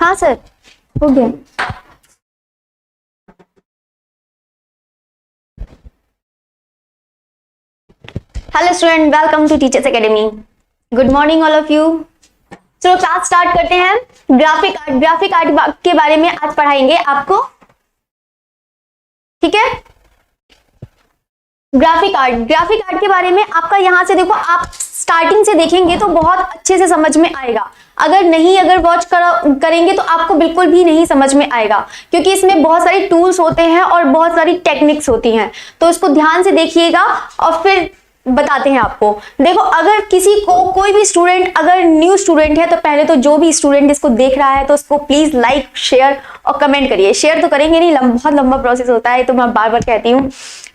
हाँ सर, हो गया। Hello student, welcome to teachers academy. Good morning all of you. चलो क्लास स्टार्ट करते हैं। ग्राफिक आर्ट के बारे में आज पढ़ाएंगे आपको, ठीक है। ग्राफिक आर्ट के बारे में आपका यहां से देखो, आप स्टार्टिंग से देखेंगे तो बहुत अच्छे से समझ में आएगा। अगर वॉच करेंगे तो आपको बिल्कुल भी नहीं समझ में आएगा, क्योंकि इसमें बहुत सारी टूल्स होते हैं और बहुत सारी टेक्निक्स होती हैं। तो इसको ध्यान से देखिएगा और फिर बताते हैं आपको। देखो, अगर किसी को कोई भी स्टूडेंट अगर न्यू स्टूडेंट है तो पहले तो जो भी स्टूडेंट इसको देख रहा है तो उसको प्लीज लाइक, शेयर और कमेंट करिए। शेयर तो करेंगे नहीं, बहुत लंबा प्रोसेस होता है, तो मैं बार बार कहती हूँ,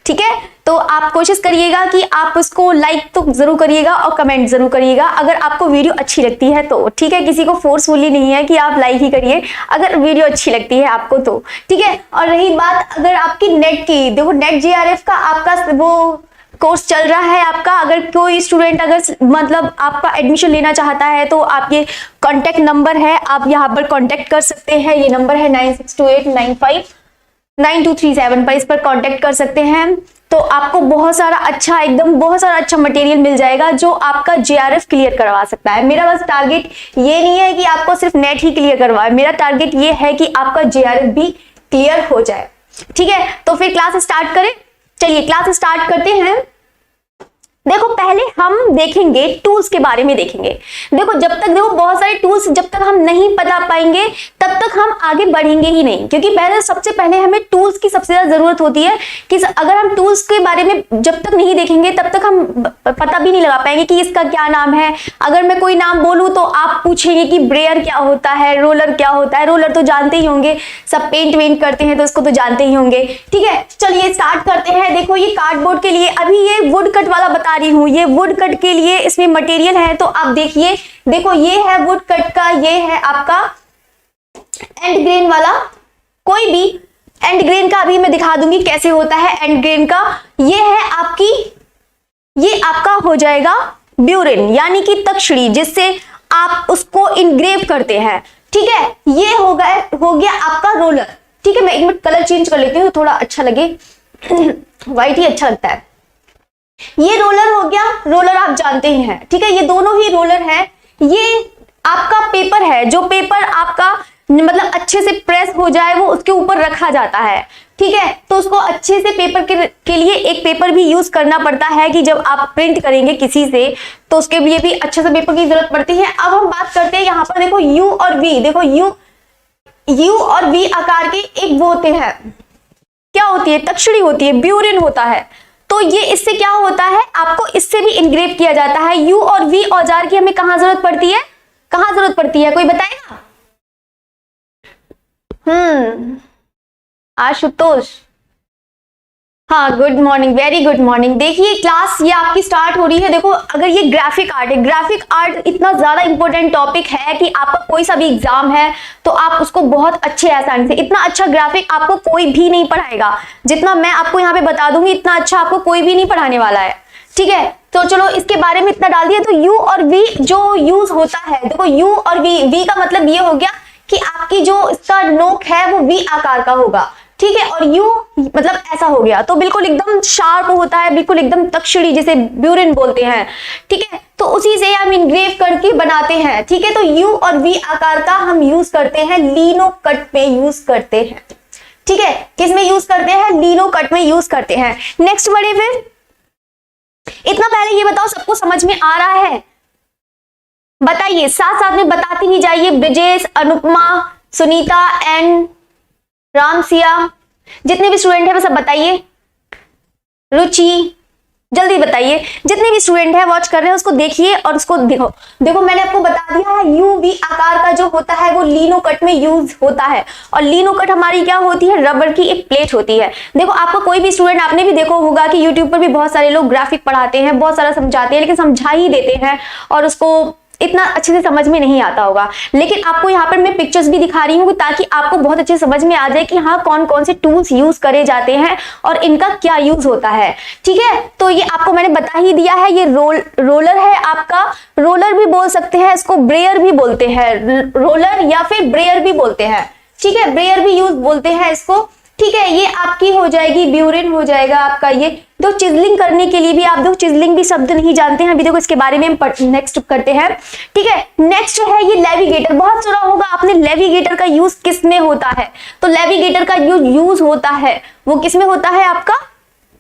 ठीक है। तो आप कोशिश करिएगा कि आप उसको लाइक तो जरूर करिएगा और कमेंट जरूर करिएगा अगर आपको वीडियो अच्छी लगती है तो, ठीक है। किसी को फोर्सफुली नहीं है कि आप लाइक ही करिए अगर वीडियो अच्छी लगती है आपको तो, ठीक है। और रही बात अगर आपकी नेट की, देखो नेट JRF का आपका वो कोर्स चल रहा है आपका। अगर कोई स्टूडेंट अगर मतलब आपका एडमिशन लेना चाहता है तो आप ये कांटेक्ट नंबर है, आप यहाँ पर कांटेक्ट कर सकते हैं। ये नंबर है 9628959237 पर, इस पर कांटेक्ट कर सकते हैं। तो आपको बहुत सारा अच्छा मटेरियल मिल जाएगा जो आपका JRF क्लियर करवा सकता है। मेरा बस टारगेट ये नहीं है कि आपको सिर्फ नेट ही क्लियर करवाए, मेरा टारगेट ये है कि आपका JRF भी क्लियर हो जाए, ठीक है। तो फिर क्लास स्टार्ट करें, चलिए क्लास स्टार्ट करते हैं। देखो, पहले हम देखेंगे टूल्स के बारे में देखेंगे। देखो, बहुत सारे टूल्स जब तक हम नहीं पता पाएंगे तब तक हम आगे बढ़ेंगे ही नहीं, क्योंकि सबसे पहले हमें टूल्स की सबसे ज्यादा जरूरत होती है कि अगर हम टूल्स के बारे में जब तक नहीं देखेंगे तब तक हम पता भी नहीं लगा पाएंगे कि इसका क्या नाम है। अगर मैं कोई नाम बोलूं तो आप पूछेंगे कि ब्रेयर क्या होता है, रोलर क्या होता है। रोलर तो जानते ही होंगे, सब पेंट वेंट करते हैं तो उसको तो जानते ही होंगे, ठीक है। चलिए स्टार्ट करते हैं। देखो, ये कार्डबोर्ड के लिए, अभी ये वुड कट वाला बता रही हूँ, ये वुड कट के लिए इसमें मटेरियल है। तो आप देखिए, देखो ये है वुड कट का, ये है आपका एंड ग्रेन वाला। कोई भी एंड ग्रेन का अभी मैं दिखा दूंगी कैसे होता है एंड ग्रेन का। ये है आपकी, ये आपका हो जाएगा ब्यूरिन यानी कि तक्षणी, जिससे आप उसको इनग्रेव करते हैं, ठीक है। ये हो गया आपका रोलर, ठीक है। मैं एक मिनट कलर चेंज कर लेती हूँ, थोड़ा अच्छा लगे, व्हाइट ही अच्छा लगता है। ये रोलर हो गया, रोलर आप जानते ही हैं, ठीक है। ये दोनों ही रोलर है। ये आपका पेपर है, जो पेपर आपका मतलब अच्छे से प्रेस हो जाए वो उसके ऊपर रखा जाता है, ठीक है। तो उसको अच्छे से पेपर के लिए एक पेपर भी यूज करना पड़ता है कि जब आप प्रिंट करेंगे किसी से तो उसके लिए भी अच्छे से पेपर की जरूरत पड़ती है। अब हम बात करते हैं यहाँ पर, देखो U और V, देखो U और V आकार के एक वो होते हैं, क्या होती है, तक्षणी होती है, ब्यूरिन होता है। तो ये इससे क्या होता है, आपको इससे भी इनग्रेव किया जाता है। U और V औजार की हमें कहां जरूरत पड़ती है, कोई बताएगा? आशुतोष, हाँ, good morning, very good morning. देखिए क्लास ये आपकी स्टार्ट हो रही है। देखो, अगर ये ग्राफिक आर्ट है, ग्राफिक आर्ट इतना ज्यादा इंपॉर्टेंट टॉपिक है कि आपका कोई सा भी एग्जाम है तो आप उसको बहुत अच्छे आसानी से, इतना अच्छा ग्राफिक आपको कोई भी नहीं पढ़ाएगा जितना मैं आपको यहाँ पे बता दूंगी, इतना अच्छा आपको कोई भी नहीं पढ़ाने वाला है, ठीक है। तो चलो इसके बारे में इतना डाल दिया। तो U और V जो यूज होता है, देखो U और V का मतलब ये हो गया कि आपकी जो इसका नोक है वो V आकार का होगा, ठीक है। और U मतलब ऐसा हो गया, तो बिल्कुल एकदम शार्प होता है, बिल्कुल एकदम तक्षणी, जिसे ब्यूरिन बोलते हैं, ठीक है। तो उसी से हम इनग्रेव करके बनाते हैं, ठीक है। तो U और V आकार का हम यूज करते हैं, लिनो कट में यूज करते हैं, ठीक है। किस में यूज करते हैं, लिनो कट में यूज करते हैं। नेक्स्ट बढ़े फिर। इतना पहले ये बताओ, सबको समझ में आ रहा है? बताइए, साथ साथ में बताते ही जाइए। ब्रिजेश, अनुपमा, सुनीता एंड रामसिया, जितने भी स्टूडेंट है वो सब बताइए। रुचि, जल्दी बताइए। जितने भी स्टूडेंट है वॉच कर रहे हैं उसको देखिए और उसको देखो मैंने आपको बता दिया है, UV आकार का जो होता है वो लिनो कट में यूज होता है। और लिनो कट हमारी क्या होती है, रबर की एक प्लेट होती है। देखो, आपको कोई भी स्टूडेंट, आपने भी देखा होगा कि यूट्यूब पर भी बहुत सारे लोग ग्राफिक पढ़ाते हैं, बहुत सारा समझाते हैं, लेकिन समझा ही देते हैं और उसको इतना अच्छे से समझ में नहीं आता होगा, लेकिन आपको यहाँ पर मैं पिक्चर्स भी दिखा रही हूँ ताकि आपको बहुत अच्छे से समझ में आ जाए कि हाँ कौन कौन से टूल्स यूज करे जाते हैं और इनका क्या यूज होता है। ठीक है, तो ये आपको मैंने बता ही दिया है। ये रोलर है आपका, रोलर भी बोल सकते हैं इसको, ब्रेयर भी बोलते हैं, रोलर या फिर ब्रेयर भी बोलते हैं। ठीक है, ब्रेयर भी यूज बोलते हैं इसको। ठीक है, ये आपकी हो जाएगी ब्यूरिन, हो जाएगा आपका ये। तो चिजलिंग करने के लिए भी आप देखो, चिजलिंग भी शब्द नहीं जानते हैं अभी, देखो इसके बारे में हम नेक्स्ट करते हैं। ठीक है, नेक्स्ट है ये लेविगेटर। बहुत सुना होगा आपने लेविगेटर का यूज किस में होता है। तो लेविगेटर का जो यूज होता है वो किस में होता है, आपका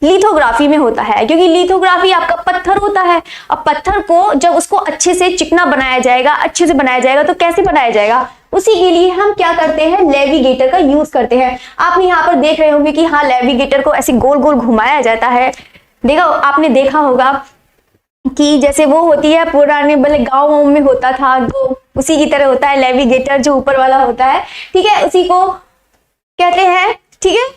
लिथोग्राफी में होता है, क्योंकि लिथोग्राफी आपका पत्थर होता है। अब पत्थर को जब उसको अच्छे से चिकना बनाया जाएगा, अच्छे से बनाया जाएगा, तो कैसे बनाया जाएगा, उसी के लिए हम क्या करते हैं, लेविगेटर का यूज करते हैं। आप यहाँ पर देख रहे होंगे कि हाँ लेविगेटर को ऐसे गोल गोल घुमाया जाता है। देखो आपने देखा होगा कि जैसे वो होती है पुराने भले गाँव में होता था, तो उसी की तरह होता है लेविगेटर, जो ऊपर वाला होता है। ठीक है, उसी को कहते हैं। ठीक है,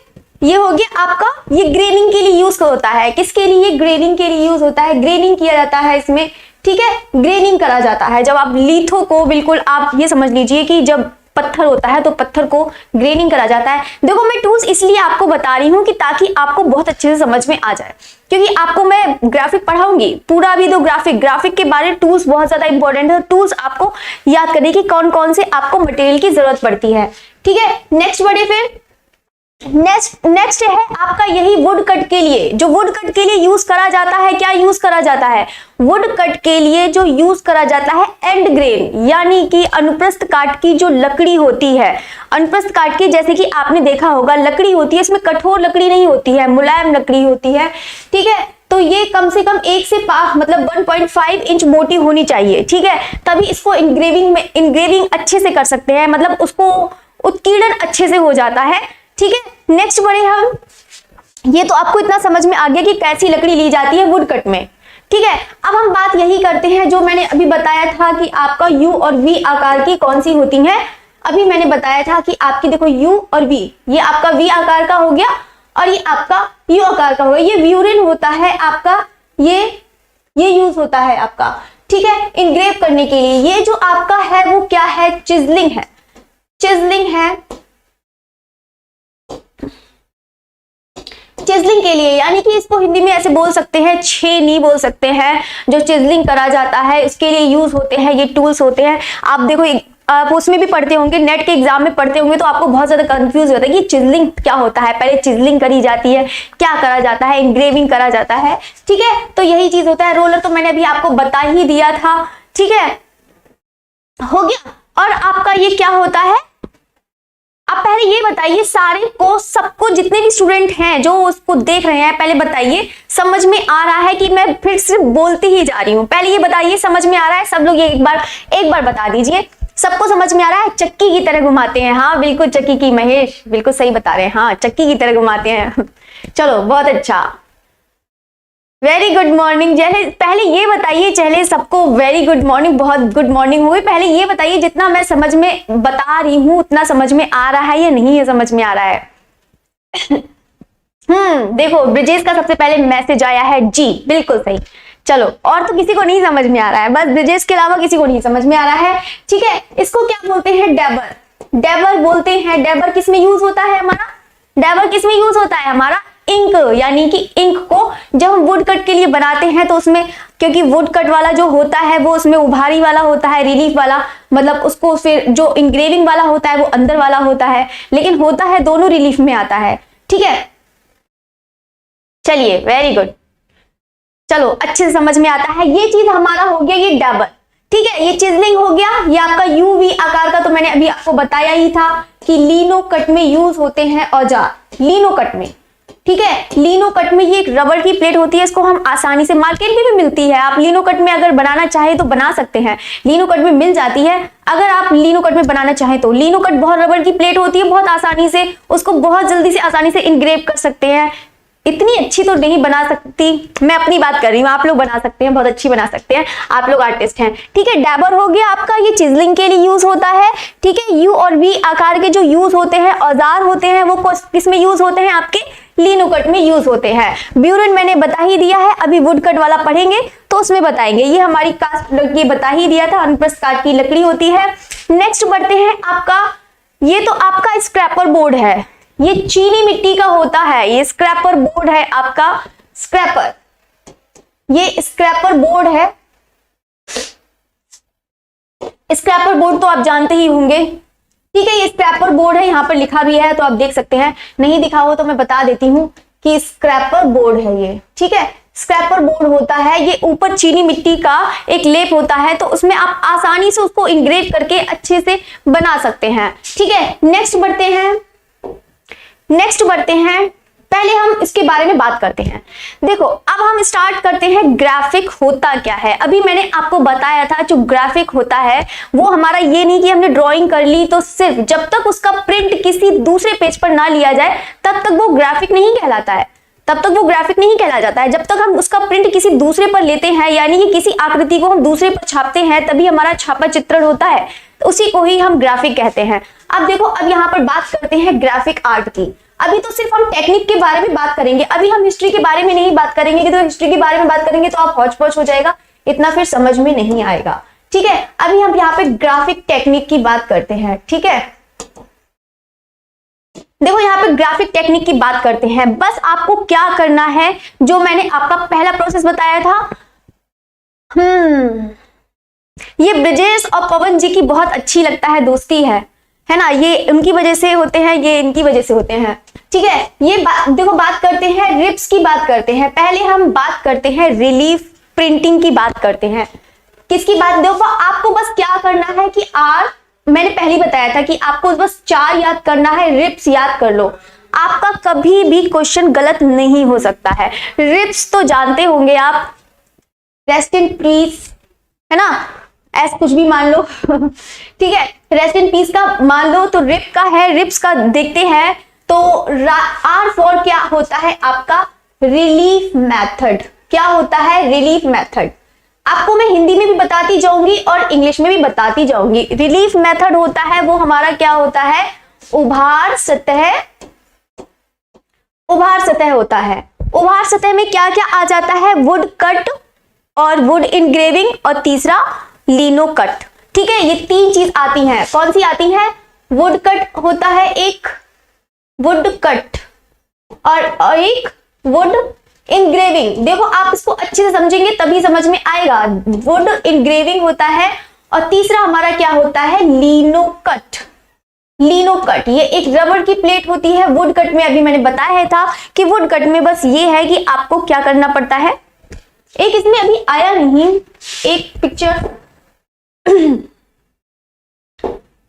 ये हो गया आपका, ये ग्रेनिंग के लिए यूज होता है। किसके लिए, ग्रेनिंग के लिए यूज होता है, ग्रेनिंग किया जाता है इसमें। ठीक है, ग्रेनिंग करा जाता है जब आप लिथो को, बिल्कुल आप ये समझ लीजिए कि जब पत्थर होता है तो पत्थर को ग्रेनिंग करा जाता है। देखो मैं टूल्स इसलिए आपको बता रही हूँ कि ताकि आपको बहुत अच्छे से समझ में आ जाए, क्योंकि आपको मैं ग्राफिक पढ़ाऊंगी पूरा भी। तो ग्राफिक के बारे में टूल्स बहुत ज्यादा इंपॉर्टेंट है। टूल्स आपको याद करें कि कौन कौन से आपको मटेरियल की जरूरत पड़ती है। ठीक है, नेक्स्ट बढ़े फिर। नेक्स्ट है आपका यही वुड कट के लिए, जो वुड कट के लिए यूज करा जाता है। क्या यूज करा जाता है, वुड कट के लिए जो यूज करा जाता है एंड ग्रेन, यानी कि अनुप्रस्थ काट की जो लकड़ी होती है। अनुप्रस्थ काट की, जैसे कि आपने देखा होगा लकड़ी होती है, इसमें कठोर लकड़ी नहीं होती है, मुलायम लकड़ी होती है। ठीक है, तो ये कम से कम 1 से 5 मतलब 1.5 इंच मोटी होनी चाहिए। ठीक है, तभी इसको इंग्रेविंग अच्छे से कर सकते हैं, मतलब उसको उत्कीर्णन अच्छे से हो जाता है। ठीक है, नेक्स्ट बढ़े हम। ये तो आपको इतना समझ में आ गया कि कैसी लकड़ी ली जाती है वुड कट में। ठीक है, अब हम बात यही करते हैं जो मैंने अभी बताया था कि आपका यू और वी आकार की कौन सी होती हैं। अभी मैंने बताया था कि आपकी देखो यू और वी, ये आपका वी आकार का हो गया और ये आपका यू आकार का हो गया। ये व्यूरिन होता है आपका, ये यूज होता है आपका। ठीक है, इनग्रेव करने के लिए। ये जो आपका है वो क्या है, चिजलिंग है। चिजलिंग है, चिजलिंग के लिए, यानी कि इसको हिंदी में ऐसे बोल सकते हैं, छेनी बोल सकते हैं। जो चिजलिंग करा जाता है उसके लिए यूज होते हैं ये टूल्स होते हैं। आप देखो आप उसमें भी पढ़ते होंगे, नेट के एग्जाम में पढ़ते होंगे, तो आपको बहुत ज्यादा कंफ्यूज होता है कि चिजलिंग क्या होता है। पहले चिजलिंग करी जाती है, क्या करा जाता है, इंग्रेविंग करा जाता है। ठीक है, तो यही चीज होता है। रोलर तो मैंने अभी आपको बता ही दिया था। ठीक है, हो गया। और आपका ये क्या होता है, आप पहले ये बताइए सारे को, सबको, जितने भी स्टूडेंट हैं जो उसको देख रहे हैं, पहले बताइए समझ में आ रहा है कि मैं फिर सिर्फ बोलती ही जा रही हूं। पहले ये बताइए समझ में आ रहा है। सब लोग ये एक बार बता दीजिए, सबको समझ में आ रहा है। चक्की की तरह घुमाते हैं, हाँ बिल्कुल चक्की की, महेश बिल्कुल सही बता रहे हैं, हाँ चक्की की तरह घुमाते हैं। चलो बहुत अच्छा, वेरी गुड मॉर्निंग। पहले ये बताइए, चले सबको वेरी गुड मॉर्निंग, बहुत गुड मॉर्निंग हुई। पहले ये बताइए जितना मैं समझ में बता रही हूं उतना समझ में आ रहा है या नहीं है, समझ में आ रहा है। देखो ब्रिजेश का सबसे पहले मैसेज आया है, जी बिल्कुल सही। चलो, और तो किसी को नहीं समझ में आ रहा है, बस ब्रिजेश के अलावा किसी को नहीं समझ में आ रहा है। ठीक है, इसको क्या बोलते हैं, डेबर। डेबर बोलते हैं। डेबर किस में यूज होता है हमारा, डेबर किस में यूज होता है हमारा, इंक, यानी कि इंक को जब हम वुड कट के लिए बनाते हैं तो उसमें, क्योंकि वुड कट वाला जो होता है वो उसमें उभारी वाला होता है, रिलीफ वाला, मतलब उसको फिर जो इंग्रेविंग वाला होता है वो अंदर वाला होता है, लेकिन होता है दोनों रिलीफ में आता है। ठीक है, चलिए वेरी गुड, चलो अच्छे से समझ में आता है। ये चीज हमारा हो गया ये डेबर। ठीक है, ये चिजलिंग हो गया। ये आपका यूवी आकार का तो मैंने अभी आपको बताया ही था कि लिनो कट में यूज होते हैं औजार, लिनो कट में। ठीक है, लिनो कट में ये एक रबर की प्लेट होती है, इसको हम आसानी से मार्केट में भी मिलती है। आप लिनो कट में अगर बनाना चाहे तो बना सकते हैं, लिनो कट में मिल जाती है। अगर आप लिनो कट में बनाना चाहें तो लिनो कट बहुत रबर की प्लेट होती है, बहुत आसानी से उसको बहुत जल्दी से आसानी से इनग्रेव कर सकते हैं। इतनी अच्छी तो नहीं बना सकती, मैं अपनी बात कर रही हूँ, आप लोग बना सकते हैं, बहुत अच्छी बना सकते हैं, आप लोग आर्टिस्ट हैं। ठीक है, डेबर हो गया आपका, ये चिजलिंग के लिए यूज होता है। ठीक है, यू और वी आकार के जो यूज होते हैं औजार होते हैं वो किस में यूज होते हैं, आपके लिनो कट में यूज होते हैं। ब्यूरिन मैंने बता ही दिया है, अभी वुड कट वाला पढ़ेंगे तो उसमें बताएंगे। ये हमारी कास्ट लकड़ी बता ही दिया था, अनुप्रस्थ काट की लकड़ी होती है। नेक्स्ट बढ़ते हैं, आपका ये तो आपका स्क्रैपर बोर्ड है, ये चीनी मिट्टी का होता है, ये स्क्रैपर बोर्ड है आपका, स्क्रैपर, ये स्क्रैपर बोर्ड है। स्क्रैपर बोर्ड तो आप जानते ही होंगे, ठीक है, ये स्क्रैपर बोर्ड है, यहाँ पर लिखा भी है तो आप देख सकते हैं, नहीं दिखा हो तो मैं बता देती हूँ कि स्क्रैपर बोर्ड है ये, ठीक है। स्क्रैपर बोर्ड होता है, ये ऊपर चीनी मिट्टी का एक लेप होता है, तो उसमें आप आसानी से उसको इंग्रेव करके अच्छे से बना सकते हैं, ठीक है। नेक्स्ट बढ़ते हैं, पहले हम इसके बारे में बात करते हैं। देखो अब हम स्टार्ट करते हैं, ग्राफिक होता क्या है। अभी मैंने आपको बताया था जो ग्राफिक होता है वो हमारा ये नहीं कि हमने ड्राइंग कर ली तो सिर्फ जब तक उसका प्रिंट किसी दूसरे पेज पर ना लिया जाए तब तक वो ग्राफिक नहीं कहलाता है, तब तक वो ग्राफिक नहीं कहला जाता है। जब तक हम उसका प्रिंट किसी दूसरे पर लेते हैं, यानी कि किसी आकृति को हम दूसरे पर छापते हैं, तभी हमारा छापा चित्रण होता है, तो उसी को ही हम ग्राफिक कहते हैं। अब देखो, अब यहाँ पर बात करते हैं ग्राफिक आर्ट की। अभी तो सिर्फ हम टेक्निक के बारे में बात करेंगे, अभी हम हिस्ट्री के बारे में नहीं बात करेंगे, कि तो हिस्ट्री के बारे में बात करेंगे तो आप हौच पौच हो जाएगा, इतना फिर समझ में नहीं आएगा, ठीक है। अभी हम यहाँ पे ग्राफिक टेक्निक की बात करते हैं, ठीक है। देखो यहाँ पे ग्राफिक टेक्निक की बात करते हैं, बस आपको क्या करना है, जो मैंने आपका पहला प्रोसेस बताया था। ये ब्रिजेश और पवन जी की बहुत अच्छी लगता है दोस्ती है ना, ये उनकी वजह से होते हैं, ये इनकी वजह से होते हैं, ठीक है। ये देखो बात करते हैं रिप्स की, बात करते हैं। पहले हम बात करते हैं रिलीफ प्रिंटिंग की बात करते हैं। किसकी बात, देखो आपको बस क्या करना है कि मैंने पहले बताया था कि आपको बस 4 याद करना है, रिप्स याद कर लो, आपका कभी भी क्वेश्चन गलत नहीं हो सकता है। रिप्स तो जानते होंगे आप, रेस्ट इन पीस, है ना, ऐसा कुछ भी मान लो ठीक है, रेस्ट इन पीस का मान लो, तो रिप का है, रिप्स का देखते हैं तो आर फॉर क्या होता है आपका, रिलीफ मेथड। क्या होता है, रिलीफ मेथड। आपको मैं हिंदी में भी बताती जाऊंगी और इंग्लिश में भी बताती जाऊंगी। रिलीफ मेथड होता है वो हमारा क्या होता है, उभार सतह होता है। उभार सतह में क्या क्या आ जाता है, वुड कट और वुड इंग्रेविंग, और तीसरा लिनो कट, ठीक है। ये 3 चीज आती हैं, कौन सी आती हैं, वुड कट होता है एक, वुड कट और एक वुड इंग्रेविंग। देखो आप इसको अच्छे से समझेंगे तभी समझ में आएगा। वुड इंग्रेविंग होता है और तीसरा हमारा क्या होता है, लिनो कट। लिनो कट ये एक रबर की प्लेट होती है। वुड कट में अभी मैंने बताया था कि वुड कट में बस ये है कि आपको क्या करना पड़ता है, एक इसमें अभी आया नहीं एक पिक्चर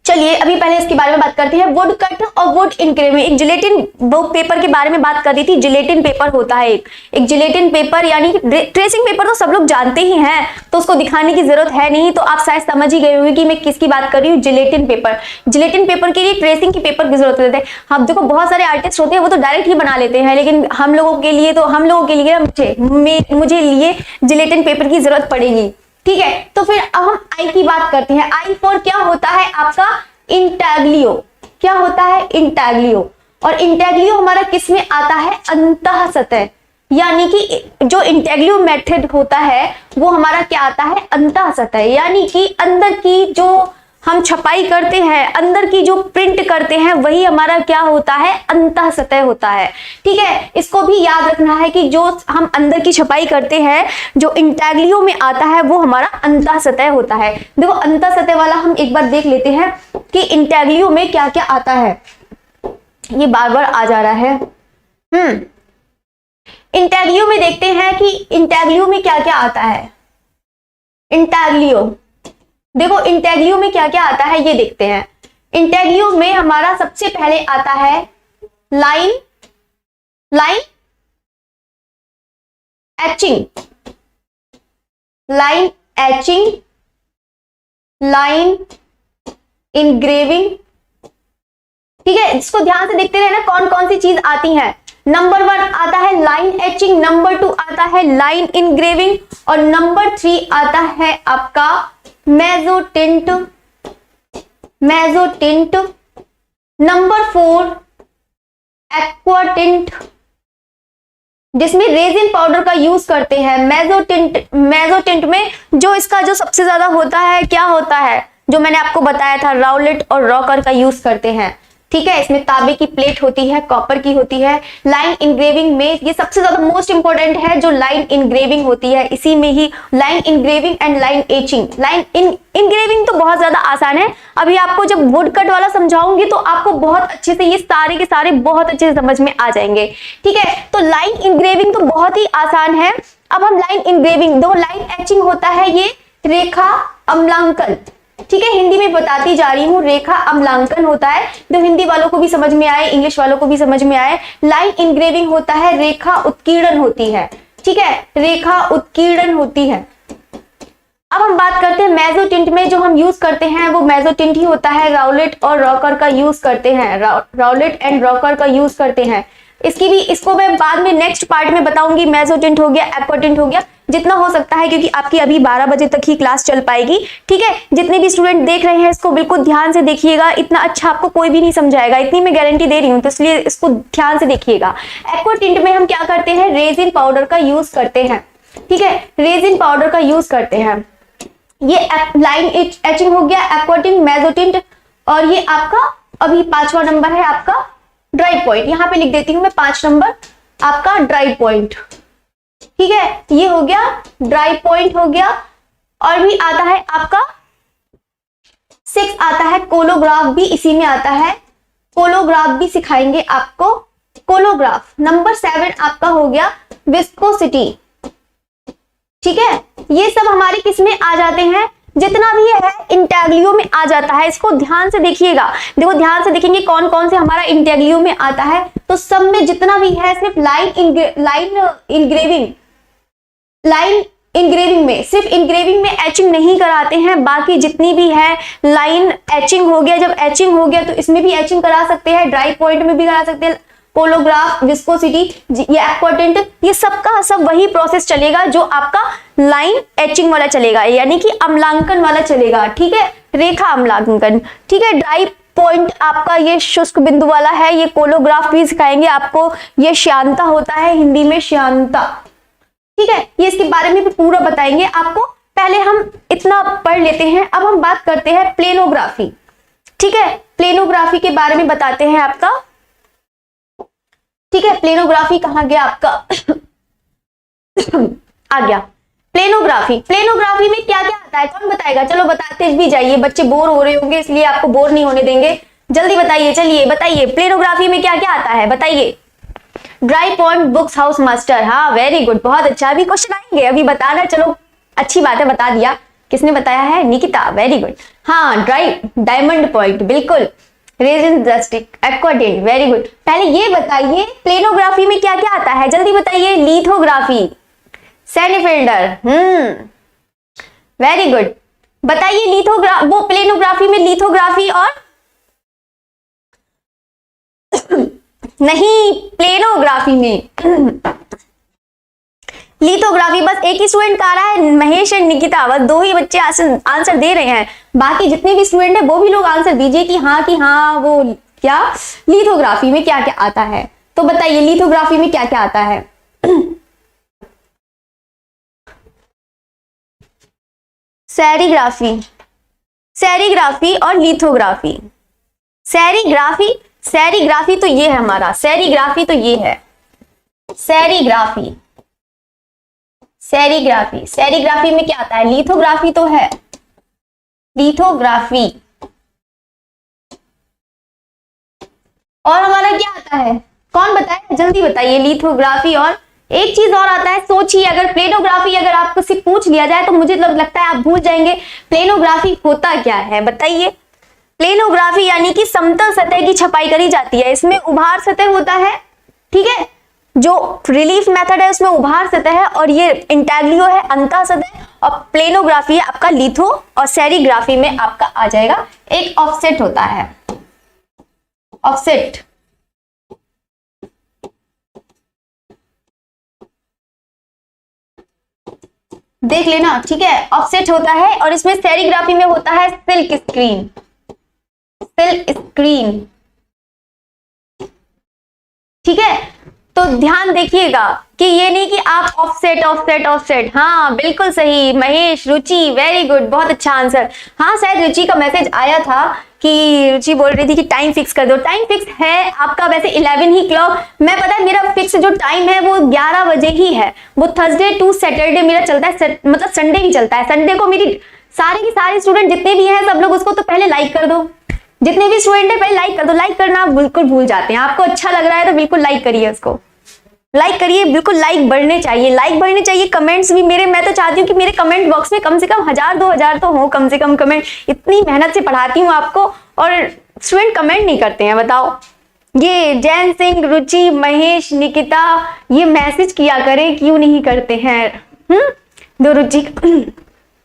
चलिए अभी पहले इसके बारे में बात करते हैं, वुड कट और वुड इंक्रेविंग। एक जिलेटिन वो पेपर के बारे में बात कर रही थी, जिलेटिन पेपर होता है एक जिलेटिन पेपर, यानी ट्रेसिंग पेपर तो सब लोग जानते ही हैं तो उसको दिखाने की जरूरत है नहीं, तो आप शायद समझ ही गए होंगे कि मैं किसकी बात कर रही हूँ, जिलेटिन पेपर। जिलेटिन पेपर के लिए ट्रेसिंग की पेपर की जरूरत होती है। हम देखो बहुत सारे आर्टिस्ट होते हैं वो तो डायरेक्ट ही बना लेते हैं, लेकिन हम लोगों के लिए मुझे लिए जिलेटिन पेपर की जरूरत पड़ेगी, ठीक है। तो फिर अब हम आई की बात करते हैं। आई फॉर क्या होता है आपका, इंटैग्लियो। क्या होता है, इंटैग्लियो। और इंटैग्लियो हमारा किस में आता है, अंतः सतह, यानी कि जो इंटैग्लियो मेथड होता है वो हमारा क्या आता है, अंतः सतह, यानी कि अंदर की जो हम छपाई करते हैं, अंदर की जो प्रिंट करते हैं वही हमारा क्या होता है, अंतः सतह होता है, ठीक है। इसको भी याद रखना है कि जो हम अंदर की छपाई करते हैं जो इंटैग्लियो में आता है वो हमारा अंतः सतह होता है। देखो अंतः सतह वाला हम एक बार देख लेते हैं कि इंटैग्लियो में क्या क्या आता है, ये बार बार आ जा रहा है। इंटैग्लियो में देखते हैं कि इंटैग्लियो में क्या क्या आता है। इंटैग्लियो देखो इंटैग्लियो में क्या क्या आता है ये देखते हैं। इंटैग्लियो में हमारा सबसे पहले आता है लाइन एचिंग, लाइन इंग्रेविंग, ठीक है। इसको ध्यान से देखते रहना कौन कौन सी चीज आती हैं। नंबर 1 आता है लाइन एचिंग, नंबर 2 आता है लाइन इंग्रेविंग, और नंबर 3 आता है आपका मेजोटिंट, नंबर 4 एक्वाटिंट, जिसमें रेजिन पाउडर का यूज करते हैं। मेजोटिंट में जो इसका जो सबसे ज्यादा होता है क्या होता है, जो मैंने आपको बताया था, राउलेट और रॉकर का यूज करते हैं। ठीक है, इसमें तांबे की प्लेट होती है, कॉपर की होती है। लाइन इंग्रेविंग में ये सबसे ज्यादा मोस्ट इंपॉर्टेंट है, जो लाइन इंग्रेविंग होती है, इसी में ही line engraving and line etching. Line engraving तो बहुत ज्यादा आसान है, अभी आपको जब वुड कट वाला समझाऊंगी तो आपको बहुत अच्छे से ये सारे के सारे बहुत अच्छे से समझ में आ जाएंगे। ठीक है, तो लाइन इंग्रेविंग तो बहुत ही आसान है। अब हम लाइन इंग्रेविंग, दो लाइन एचिंग होता है ये रेखा अम्लांकन। ठीक है, हिंदी में बताती जा रही हूँ, रेखा अम्लांकन होता है, जो हिंदी वालों को भी समझ में आए, इंग्लिश वालों को भी समझ में आए। लाइन इंग्रेविंग होता है रेखा उत्कीर्णन होती है। ठीक है, रेखा उत्कीर्णन होती है। अब हम बात करते हैं मेजोटिंट में, जो हम यूज करते हैं वो मेजोटिंट ही होता है। राउलेट और रॉकर का यूज करते हैं, राउलेट एंड रॉकर का यूज करते हैं। इसको मैं बाद में नेक्स्ट पार्ट में बताऊंगी। मेजोटिंट हो गया, एक्वाटिंट हो गया, जितना हो सकता है, क्योंकि आपकी अभी 12 बजे तक ही क्लास चल पाएगी। ठीक है, जितने भी स्टूडेंट देख रहे हैं इसको बिल्कुल ध्यान से देखिएगा, इतना अच्छा आपको कोई भी नहीं समझाएगा, इतनी मैं गारंटी दे रही हूँ, तो इसलिए इसको ध्यान से देखिएगा। एक्वाटिंट में हम क्या करते हैं, रेजिन पाउडर का यूज करते हैं। ठीक है, रेजिन पाउडर का यूज करते हैं। ये लाइन एचिंग हो गया, एक्वाटिंट, मेजोटिंट, और ये आपका अभी 5वां नंबर है आपका ड्राई पॉइंट। यहां पे लिख देती हूं मैं 5 नंबर आपका ड्राई पॉइंट। ठीक है, ये हो गया ड्राई पॉइंट हो गया। और भी आता है आपका 6 आता है कोलोग्राफ, भी इसी में आता है। कोलोग्राफ भी सिखाएंगे आपको, कोलोग्राफ। नंबर 7 आपका हो गया विस्कोसिटी। ठीक है, ये सब हमारे किस में आ जाते हैं, जितना भी है इंटेग्लियो में आ जाता है। इसको ध्यान से देखिएगा, देखो ध्यान से देखेंगे कौन कौन से हमारा इंटेग्लियो में आता है, तो सब में जितना भी है सिर्फ लाइन इंग्रेविंग में, सिर्फ इंग्रेविंग में एचिंग नहीं कराते हैं, बाकी जितनी भी है लाइन एचिंग हो गया। जब एचिंग हो गया तो इसमें भी एचिंग करा सकते हैं, ड्राई पॉइंट में भी करा सकते हैं, कोलोग्राफ, विस्कोसिटी, ये एक्वाटिंट, ये सबका सब वही प्रोसेस चलेगा जो आपका लाइन एचिंग वाला चलेगा, यानी कि अम्लांकन वाला चलेगा। ठीक है, रेखा अम्लांकन। ठीक है, ड्राई पॉइंट आपका ये शुष्क बिंदु वाला है, ये कोलोग्राफ भी सिखाएंगे आपको। ये श्यानता होता है, हिंदी में श्यानता। ठीक है, ये इसके बारे में भी पूरा बताएंगे आपको। पहले हम इतना पढ़ लेते हैं, अब हम बात करते हैं प्लेनोग्राफी। ठीक है, प्लेनोग्राफी के बारे में बताते हैं आपका। ठीक है, प्लेनोग्राफी कहाँ गया आपका आ गया प्लेनोग्राफी। प्लेनोग्राफी में क्या क्या आता है, कौन बताएगा, चलो बताते भी जाइए, बच्चे बोर हो रहे होंगे इसलिए आपको बोर नहीं होने देंगे, जल्दी बताइए, चलिए बताइए प्लेनोग्राफी में क्या क्या आता है, बताइए। Dry point books house master, हाँ वेरी गुड, बहुत अच्छा। अभी क्वेश्चन आएंगे, अभी बताना, चलो अच्छी बात है, बता दिया। किसने बताया है, निकिता, वेरी गुड। हाँ, डायमंड पॉइंट, बिल्कुल। Resin plastic, aquatint, very good. पहले ये बताइए प्लेनोग्राफी में क्या क्या आता है, जल्दी बताइए। Lithography, Senefelder, very good. बताइए वो प्लेनोग्राफी में लिथोग्राफी और नहीं, प्लेनोग्राफी में लिथोग्राफी बस एक ही स्टूडेंट का रहा है, महेश एंड निकिता, बस 2 ही बच्चे आंसर दे रहे हैं। बाकी जितने भी स्टूडेंट है वो भी लोग आंसर दीजिए कि हाँ वो क्या लिथोग्राफी में क्या क्या आता है, तो बताइए लिथोग्राफी में क्या क्या आता है। सेरीग्राफी और लिथोग्राफी। सेरीग्राफी तो ये है हमारा, सेरीग्राफी तो ये है, सेरीग्राफी में क्या आता है, लिथोग्राफी तो है, लिथोग्राफी। और हमारा क्या आता है, कौन बताए, जल्दी बताइए। लिथोग्राफी और एक चीज और आता है, सोचिए, अगर प्लेनोग्राफी अगर आपको सिर्फ पूछ लिया जाए तो मुझे लगता है आप भूल जाएंगे। प्लेनोग्राफी होता क्या है, बताइए। प्लेनोग्राफी यानी कि समतल सतह की छपाई करी जाती है, इसमें उभार सतह होता है। ठीक है, जो रिलीफ मेथड है उसमें उभार सतह है, और ये इंटाग्लियो है अंतः सतह, और प्लेनोग्राफी है आपका लिथो, और सेरीग्राफी में आपका आ जाएगा एक ऑफसेट होता है, ऑफसेट। देख लेना, ठीक है, ऑफसेट होता है। और इसमें सेरीग्राफी में होता है सिल्क स्क्रीन, ठीक है। तो ध्यान देखिएगा कि ये नहीं कि आप ऑफसेट ऑफसेट ऑफसेट। हाँ बिल्कुल सही महेश, रुचि वेरी गुड, बहुत अच्छा आंसर। हाँ शायद रुचि का मैसेज आया था कि रुचि बोल रही थी कि टाइम फिक्स कर दो। टाइम फिक्स है आपका वैसे 11 ही क्लॉक। मैं पता है मेरा फिक्स जो टाइम है वो 11 बजे ही है। वो थर्सडे टू सैटरडे मेरा चलता है, मतलब संडे भी चलता है। संडे को मेरी सारे की सारे स्टूडेंट जितने भी हैं सब लोग उसको तो पहले लाइक कर दो। जितने भी स्टूडेंट है पहले लाइक कर दो। लाइक करना आप बिल्कुल भूल जाते हैं। आपको अच्छा लग रहा है तो बिल्कुल लाइक करिए, उसको लाइक करिए, बिल्कुल लाइक बढ़ने चाहिए, लाइक बढ़ने चाहिए। कमेंट्स भी मेरे, मैं तो चाहती हूँ कि मेरे कमेंट बॉक्स में कम से कम 1000-2000 तो हो कम से कम कमेंट। इतनी मेहनत से पढ़ाती हूँ आपको और स्टूडेंट कमेंट नहीं करते हैं, बताओ। ये जैन सिंह, रुचि, महेश, निकिता ये मैसेज किया करें, क्यों नहीं करते हैं? दो रुचि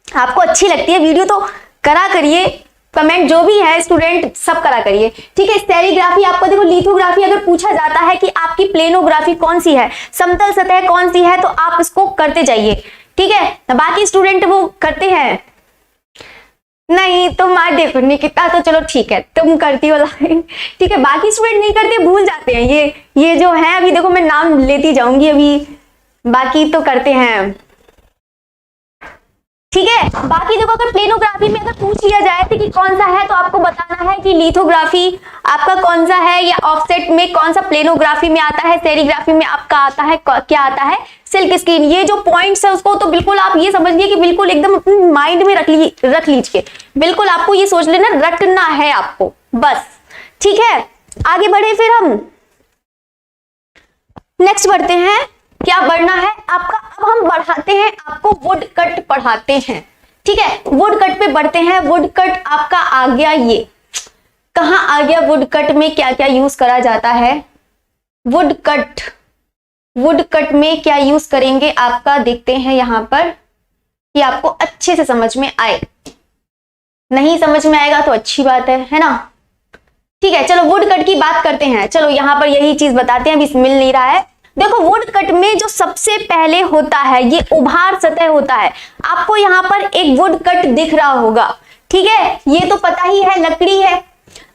आपको अच्छी लगती है वीडियो तो करा करिए, कमेंट जो भी है स्टूडेंट सब करा करिए, ठीक है। स्टेरिग्राफी आपको देखो, लिथोग्राफी अगर पूछा जाता है कि आपकी प्लेनोग्राफी कौन सी है, समतल सतह कौन सी है, तो आप इसको करते जाइए, ठीक है। बाकी स्टूडेंट वो करते हैं नहीं, तुम आज देखो निकिता तो चलो ठीक है तुम करती हो लाइन, ठीक है। बाकी स्टूडेंट नहीं करते, भूल जाते हैं। ये जो है अभी देखो मैं नाम लेती जाऊंगी अभी, बाकी तो करते हैं, ठीक है। बाकी देखो अगर प्लेनोग्राफी में अगर पूछ लिया जाए तो कि कौन सा है, तो आपको बताना है कि लिथोग्राफी आपका कौन सा है, या ऑफसेट में कौन सा प्लेनोग्राफी में आता है, सेरिग्राफी में आपका आता है क्या आता है, सिल्क स्क्रीन। ये जो पॉइंट्स है उसको तो बिल्कुल आप ये समझिए कि बिल्कुल एकदम अपने माइंड में रख लीजिए, बिल्कुल आपको ये सोच लेना, रटना है आपको बस, ठीक है। आगे बढ़े फिर हम नेक्स्ट बढ़ते हैं, क्या बढ़ना है आपका। अब हम बढ़ाते हैं आपको वुड कट पढ़ाते हैं, ठीक है। वुड कट पे बढ़ते हैं। वुड कट आपका आ गया, ये कहां आ गया, वुड कट में क्या क्या यूज करा जाता है। वुड कट में क्या यूज करेंगे आपका, देखते हैं यहां पर कि आपको अच्छे से समझ में आए। नहीं समझ में आएगा तो अच्छी बात है ना, ठीक है। चलो वुड कट की बात करते हैं। चलो यहां पर यही चीज बताते हैं, अभी मिल नहीं रहा है। देखो वुड कट में जो सबसे पहले होता है ये उभार सतह होता है। आपको यहाँ पर एक वुड कट दिख रहा होगा, ठीक है। ये तो पता ही है लकड़ी है,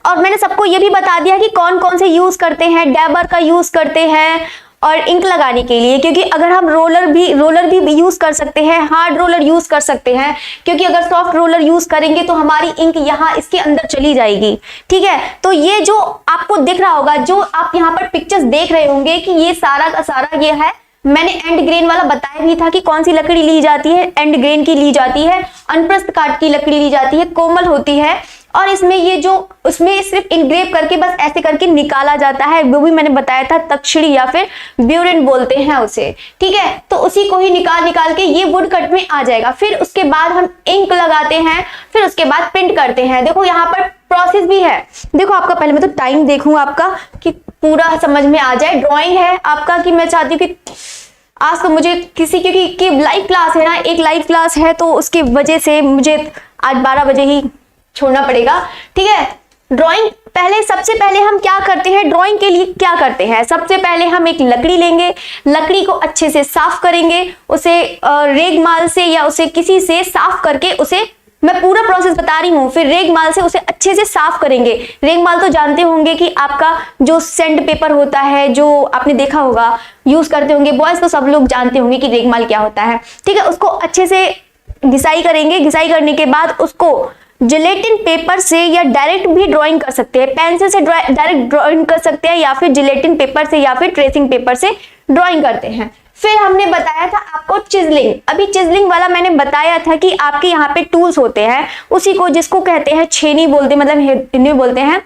और मैंने सबको ये भी बता दिया कि कौन कौन से यूज करते हैं। डैबर का यूज करते हैं और इंक लगाने के लिए, क्योंकि अगर हम रोलर भी यूज कर सकते हैं, हार्ड रोलर यूज कर सकते हैं, क्योंकि अगर सॉफ्ट रोलर यूज करेंगे तो हमारी इंक यहाँ इसके अंदर चली जाएगी, ठीक है। तो ये जो आपको दिख रहा होगा, जो आप यहाँ पर पिक्चर्स देख रहे होंगे कि ये सारा का सारा ये है। मैंने एंड ग्रेन वाला बताया भी था कि कौन सी लकड़ी ली जाती है, एंड ग्रेन की ली जाती है, अनप्रस्थ काट की लकड़ी ली जाती है, कोमल होती है। और इसमें ये जो उसमें सिर्फ इनग्रेव करके बस ऐसे करके निकाला जाता है, वो भी मैंने बताया था, तक्षणी या फिर ब्यूरेंट बोलते हैं उसे, ठीक है। तो उसी को ही निकाल के ये वुड कट में आ जाएगा। फिर उसके बाद हम इंक लगाते हैं, फिर उसके बाद प्रिंट करते हैं। देखो यहाँ पर प्रोसेस भी है। देखो आपका पहले मैं तो टाइम देखूं आपका कि पूरा समझ में आ जाए। ड्रॉइंग है आपका कि मैं चाहती हूँ कि आज तो मुझे क्योंकि लाइव क्लास है ना, एक लाइव क्लास है, तो उसकी वजह से मुझे आज 12 बजे ही छोड़ना पड़ेगा, ठीक है। ड्राइंग सबसे पहले हम क्या करते हैं, ड्राइंग के लिए क्या करते हैं, सबसे पहले हम एक लकड़ी लेंगे, लकड़ी को अच्छे से साफ करेंगे, उसे रेगमाल से या उसे किसी से साफ करके, उसे मैं पूरा प्रोसेस बता रही हूँ, फिर रेगमाल से उसे अच्छे से साफ करेंगे। रेगमाल तो जानते होंगे कि आपका जो सैंड पेपर होता है, जो आपने देखा होगा, यूज करते होंगे बॉयज, तो सब लोग जानते होंगे कि रेगमाल क्या होता है, ठीक है। उसको अच्छे से घिसाई करेंगे। घिसाई करने के बाद उसको जिलेटिन पेपर से या डायरेक्ट भी ड्राइंग कर सकते हैं, पेंसिल से डायरेक्ट ड्राइंग कर सकते हैं, या फिर जिलेटिन पेपर से या फिर ट्रेसिंग पेपर से ड्राइंग करते हैं। फिर हमने बताया था आपको चिजलिंग। अभी चिजलिंग वाला मैंने बताया था कि आपके यहाँ पे टूल्स होते हैं, उसी को जिसको कहते हैं छेनी बोलते हैं, मतलब हिंदी में बोलते हैं,